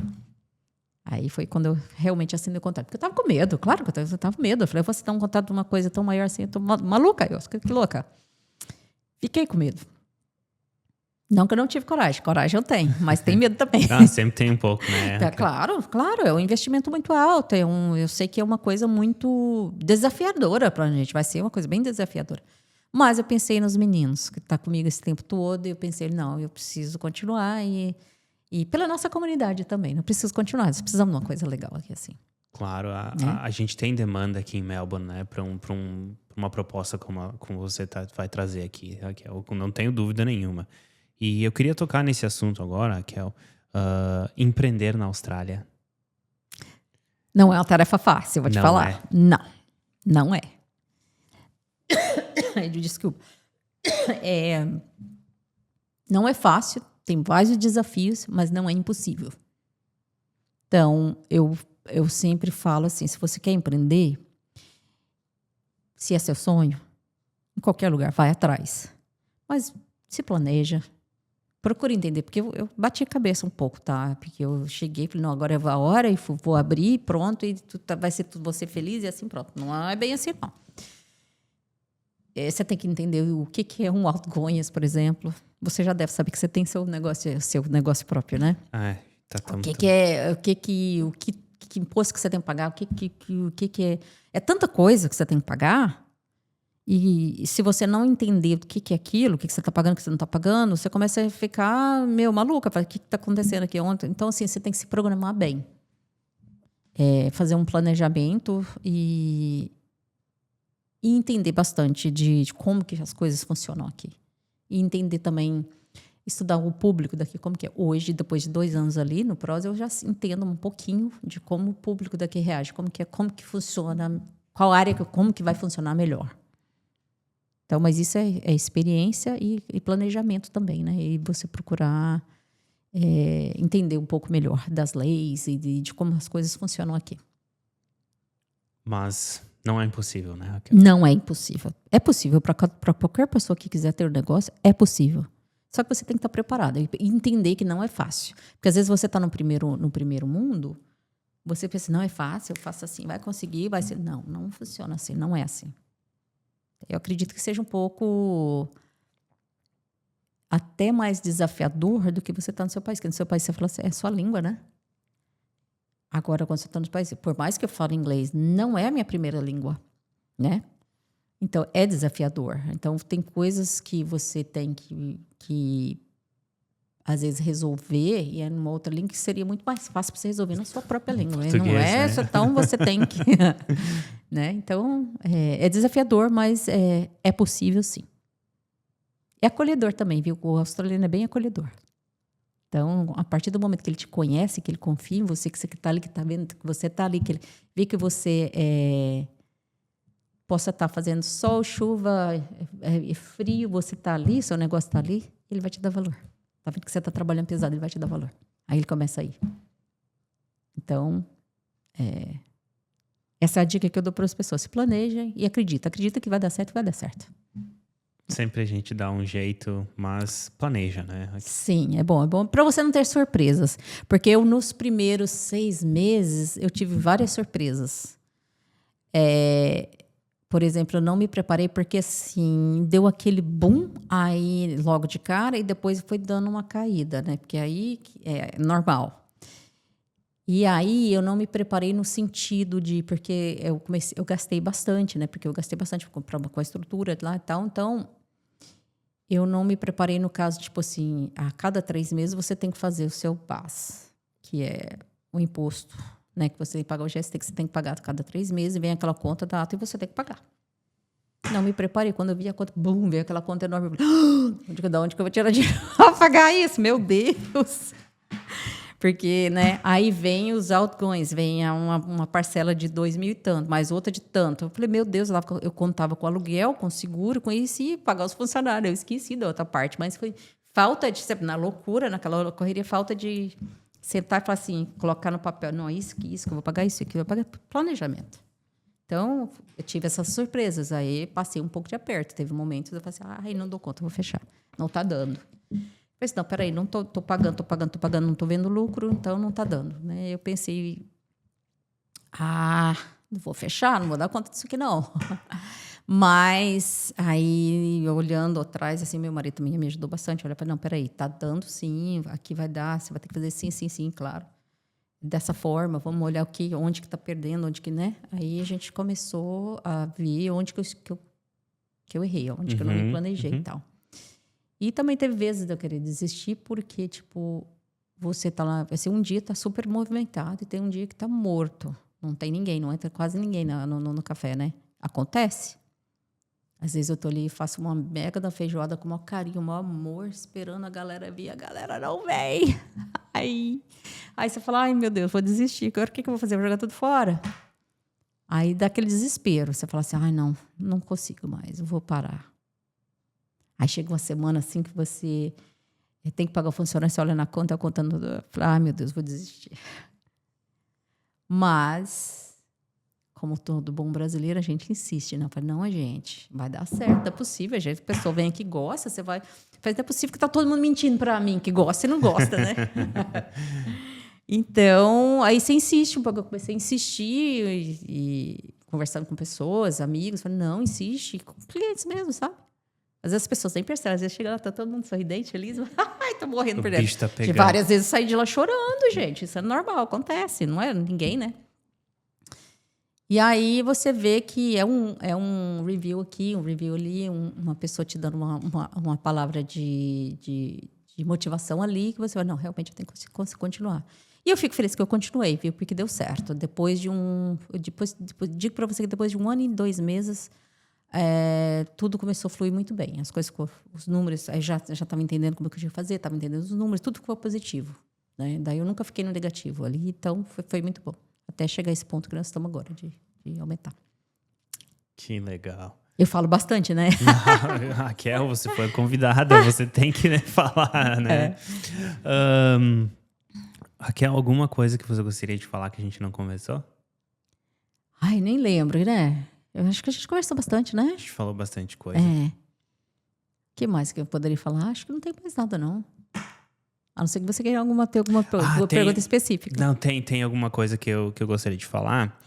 Aí foi quando eu realmente assinei o contrato. Porque eu tava com medo, claro que eu tava com medo. Eu falei, eu vou assinar um contrato de uma coisa tão maior assim, eu tô maluca, que louca. Fiquei com medo. Não que eu não tive coragem eu tenho, mas tem medo também. Sempre tem um pouco, né? Claro, é um investimento muito alto, eu sei que é uma coisa muito desafiadora pra gente, vai ser uma coisa bem desafiadora. Mas eu pensei nos meninos, que estão comigo esse tempo todo, e eu pensei, não, eu preciso continuar, e pela nossa comunidade também, não preciso continuar, nós precisamos de uma coisa legal aqui, assim. Claro, a gente tem demanda aqui em Melbourne, né, para uma proposta como você vai trazer aqui, Raquel, não tenho dúvida nenhuma. E eu queria tocar nesse assunto agora, Raquel, empreender na Austrália. Não é uma tarefa fácil, eu vou te falar. Não é. Desculpa. Não é fácil, tem vários desafios, mas não é impossível. Então, eu sempre falo assim, se você quer empreender, se é seu sonho, em qualquer lugar, vai atrás. Mas se planeja, procura entender, porque eu bati a cabeça um pouco, tá? Porque eu cheguei e falei, não, agora é a hora, e vou abrir, pronto, e vai ser você feliz, e assim, pronto. Não é bem assim, não. Você tem que entender o que é um outgoings, por exemplo. Você já deve saber que você tem seu negócio próprio, né? Que imposto que você tem que pagar, o que é. É tanta coisa que você tem que pagar. E se você não entender o que é aquilo, o que você está pagando, o que você não está pagando, você começa a ficar maluca. O que está acontecendo aqui ontem? Então, assim, você tem que se programar bem. Fazer um planejamento e entender bastante de como que as coisas funcionam aqui. E entender também, estudar o público daqui, como que é. Hoje, depois de 2 anos ali no Prosa, eu já entendo um pouquinho de como o público daqui reage, como que funciona, qual área, como que vai funcionar melhor. Então, mas isso é experiência e planejamento também, né? E você procurar entender um pouco melhor das leis e de como as coisas funcionam aqui. Mas não é impossível, né, Raquel? Não é impossível. É possível para qualquer pessoa que quiser ter um negócio, é possível. Só que você tem que estar preparado e entender que não é fácil. Porque às vezes você está no primeiro mundo, você pensa, não é fácil, eu faço assim, vai conseguir, vai ser. Não funciona assim, não é assim. Eu acredito que seja um pouco até mais desafiador do que você está no seu país. Porque no seu país você fala assim, é sua língua, né? Agora, quando você está no país, por mais que eu fale inglês, não é a minha primeira língua, né? Então, é desafiador. Então, tem coisas que você tem que às vezes, resolver, e é numa outra língua que seria muito mais fácil para você resolver na sua própria língua. Não é? Né? Então, você tem que... né? Então, é desafiador, mas é possível, sim. É acolhedor também, viu? O australiano é bem acolhedor. Então, a partir do momento que ele te conhece, que ele confia em você, que você está ali, que está vendo que você está ali, que ele vê que você possa estar fazendo sol, chuva, frio, você está ali, seu negócio está ali, ele vai te dar valor. Tá vendo que você tá trabalhando pesado, ele vai te dar valor. Aí ele começa a ir. Então, essa é a dica que eu dou para as pessoas. Se planejem e acredita. Acredita que vai dar certo, vai dar certo. Sempre a gente dá um jeito, mas planeja, né? Sim, é bom. É bom para você não ter surpresas. Porque eu, nos primeiros 6 meses, eu tive várias surpresas. Por exemplo, eu não me preparei porque, assim, deu aquele boom aí logo de cara e depois foi dando uma caída, né? Porque aí é normal. E aí eu não me preparei no sentido de... Porque eu gastei bastante, né? Porque eu gastei bastante para comprar com a estrutura lá e tal. Então, eu não me preparei no caso, tipo assim, a cada 3 meses você tem que fazer o seu PAS, que é o imposto, né? Que você paga o GST, que você tem que pagar a cada 3 meses. Vem aquela conta da ata e você tem que pagar. Não me preparei. Quando eu vi a conta, bum, veio aquela conta enorme. Eu falei, da onde que eu vou tirar dinheiro para pagar isso? Meu Deus! Porque, né, aí vem os outgoings, vem uma parcela de 2.000 e tanto, mais outra de tanto. Eu falei, meu Deus, lá eu contava com aluguel, com seguro, com isso e pagar os funcionários. Eu esqueci da outra parte, mas foi falta de, na loucura, naquela correria, falta de sentar e falar assim, colocar no papel, não, isso que eu vou pagar isso aqui, eu vou pagar planejamento. Então, eu tive essas surpresas, aí passei um pouco de aperto. Teve momentos eu falei assim, não dou conta, vou fechar. Não tá dando. Eu pensei, não, peraí, não tô pagando, não tô vendo lucro, então não tá dando, né? Eu pensei, não vou fechar, não vou dar conta disso aqui não. Mas aí, olhando atrás, assim, meu marido também me ajudou bastante. Olha, não, peraí, tá dando sim, aqui vai dar, você vai ter que fazer sim, claro. Dessa forma, vamos olhar onde que tá perdendo, onde que, né? Aí a gente começou a ver onde que eu errei, onde que eu não me planejei e tal. E também teve vezes de eu querer desistir, porque, tipo, você tá lá, assim, um dia tá super movimentado e tem um dia que tá morto. Não tem ninguém, não entra quase ninguém no café, né? Acontece. Às vezes eu tô ali e faço uma mega da feijoada com o maior carinho, o maior amor, esperando a galera vir, a galera não vem. Aí você fala, ai meu Deus, vou desistir, agora o que eu vou fazer? Vou jogar tudo fora? Aí dá aquele desespero, você fala assim, não consigo mais, eu vou parar. Aí chega uma semana assim que você tem que pagar o funcionário, você olha na conta, a conta não... Fala, meu Deus, vou desistir. Mas, como todo bom brasileiro, a gente insiste, né? Fala, não, gente, vai dar certo, é possível. A pessoa vem aqui e gosta, você vai... Faz, é possível que tá todo mundo mentindo para mim, que gosta e não gosta, né? Então, aí você insiste um pouco. Eu comecei a insistir e conversando com pessoas, amigos. Falei, não, insiste, com clientes mesmo, sabe? Às vezes as pessoas nem percebem. Às vezes chega lá, tá todo mundo sorridente, feliz. Ai, tô morrendo por dentro. Tá pegando. Várias vezes eu saí de lá chorando, gente. Isso é normal, acontece. Não é ninguém, né? E aí você vê que é um review aqui, um review ali, uma pessoa te dando uma palavra de motivação ali, que você vai, não, realmente eu tenho que continuar. E eu fico feliz que eu continuei, viu? Porque deu certo. Depois digo para você que depois de 1 ano e 2 meses, tudo começou a fluir muito bem. As coisas, os números, aí já estava entendendo como é que eu tinha que fazer, estava entendendo os números, tudo ficou positivo. Né? Daí eu nunca fiquei no negativo ali, então foi muito bom. Até chegar a esse ponto que nós estamos agora, de aumentar. Que legal. Eu falo bastante, né? Raquel, você foi convidada, você tem que, né, falar, né? Raquel, alguma coisa que você gostaria de falar que a gente não conversou? Ai, nem lembro, né? Eu acho que a gente conversou bastante, né? A gente falou bastante coisa. O que mais que eu poderia falar? Acho que não tem mais nada, não. A não ser que você queira ter alguma pergunta específica. Não, tem alguma coisa que eu gostaria de falar.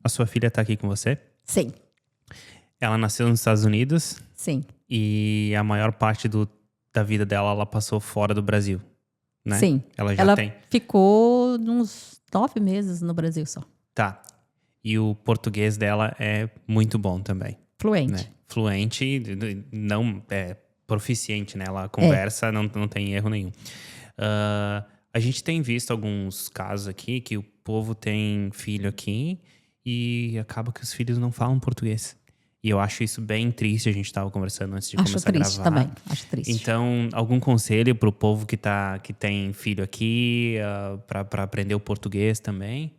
A sua filha tá aqui com você? Sim. Ela nasceu nos Estados Unidos? Sim. E a maior parte da vida dela, ela passou fora do Brasil, né? Sim. Ela ficou uns 9 meses no Brasil só. Tá. E o português dela é muito bom também. Fluente. Né? Fluente, não proficiente, né? Ela conversa, não tem erro nenhum. A gente tem visto alguns casos aqui que o povo tem filho aqui e acaba que os filhos não falam português. E eu acho isso bem triste. A gente estava conversando antes de começar a gravar. Acho triste também, acho triste. Então, algum conselho para o povo que tem filho aqui para aprender o português também?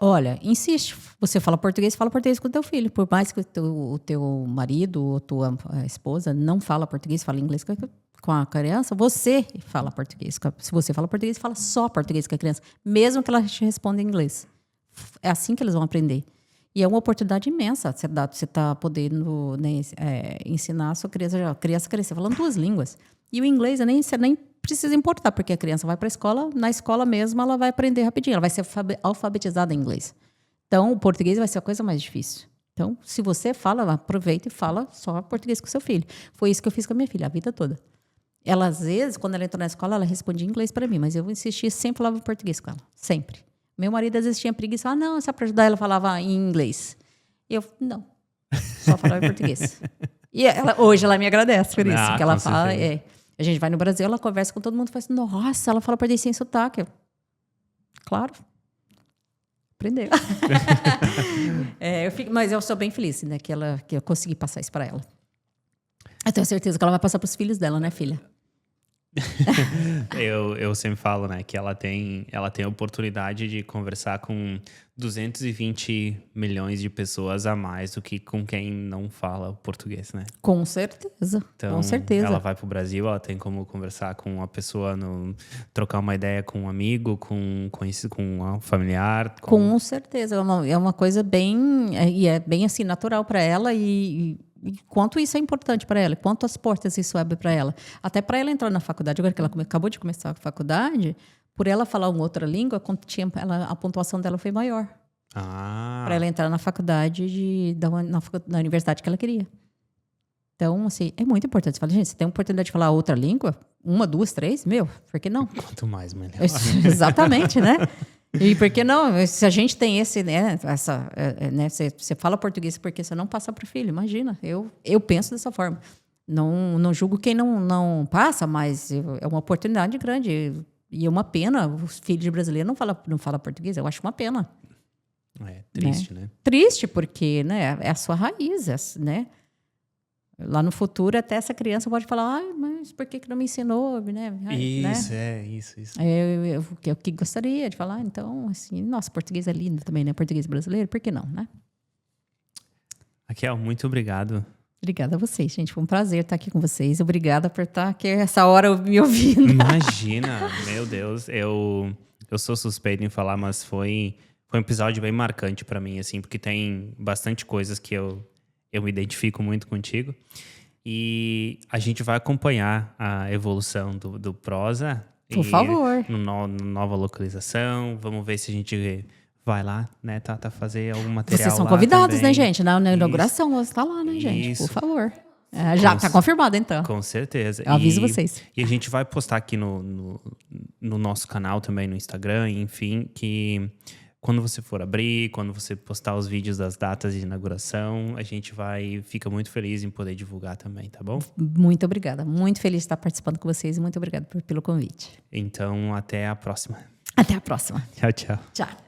Olha, insiste. Você fala português com o teu filho. Por mais que o teu marido ou tua esposa não fala português, fala inglês com a criança, você fala português. Se você fala português, fala só português com a criança, mesmo que ela te responda em inglês. É assim que eles vão aprender. E é uma oportunidade imensa. Você está podendo, né, ensinar a sua criança, crescer falando 2 línguas. E o inglês, você nem precisa importar, porque a criança vai para a escola, na escola mesmo ela vai aprender rapidinho, ela vai ser alfabetizada em inglês. Então, o português vai ser a coisa mais difícil. Então, se você fala, aproveita e fala só português com seu filho. Foi isso que eu fiz com a minha filha, a vida toda. Ela, às vezes, quando ela entrou na escola, ela respondia em inglês para mim, mas eu insistia, sempre falava português com ela, sempre. Meu marido, às vezes, tinha preguiça, não, só para ajudar, ela falava em inglês. E eu, não, só falava em português. E hoje ela me agradece por isso, que ela fala... A gente vai no Brasil, ela conversa com todo mundo e fala assim, nossa, ela fala português sem sotaque. Claro. Aprendeu. Mas eu sou bem feliz, né, que eu consegui passar isso para ela. Eu tenho certeza que ela vai passar para os filhos dela, né, filha? eu sempre falo, né, que ela tem a oportunidade de conversar com 220 milhões de pessoas a mais do que com quem não fala português, né? Com certeza, então, com certeza. Ela vai pro Brasil, ela tem como conversar com uma pessoa, trocar uma ideia com um amigo, com um familiar. Com certeza, é uma coisa bem, e é bem assim, natural para ela e quanto isso é importante para ela, quanto as portas isso abre para ela. Até para ela entrar na faculdade, agora que ela acabou de começar a faculdade, por ela falar uma outra língua, a pontuação dela foi maior. Para ela entrar na faculdade, na universidade que ela queria. Então, assim, é muito importante. Você fala, gente, você tem a oportunidade de falar outra língua? 1, 2, 3? Por que não? Quanto mais, melhor. Exatamente, né? E por que não? Se a gente tem esse, né, você fala português porque você não passa para o filho, imagina. Eu penso dessa forma. Não julgo quem não passa, mas é uma oportunidade grande. E é uma pena, os filhos de brasileiro não falam português, eu acho uma pena. É triste, né? Triste, porque, né, é a sua raiz, né? Lá no futuro, até essa criança pode falar, mas por que não me ensinou? Né? Isso. Eu que gostaria de falar. Então, assim, nossa, português é lindo também, né? Português brasileiro, por que não, né? Raquel, muito obrigado. Obrigada a vocês, gente. Foi um prazer estar aqui com vocês. Obrigada por estar aqui essa hora me ouvindo. Imagina, meu Deus. Eu sou suspeito em falar, mas foi um episódio bem marcante para mim, assim, porque tem bastante coisas que eu me identifico muito contigo. E a gente vai acompanhar a evolução do Prosa. Por favor. Nova localização. Vamos ver se a gente vai lá, né, Tata, fazer algum material. Vocês são lá convidados, também. né, gente? Na inauguração, você está lá, né, gente? Isso. Por favor. Já está confirmado, então. Com certeza. Eu aviso vocês. E a gente vai postar aqui no nosso canal também, no Instagram, enfim, que quando você for abrir, quando você postar os vídeos das datas de inauguração, a gente fica muito feliz em poder divulgar também, tá bom? Muito obrigada. Muito feliz de estar participando com vocês e muito obrigada pelo convite. Então, até a próxima. Até a próxima. Tchau, tchau. Tchau.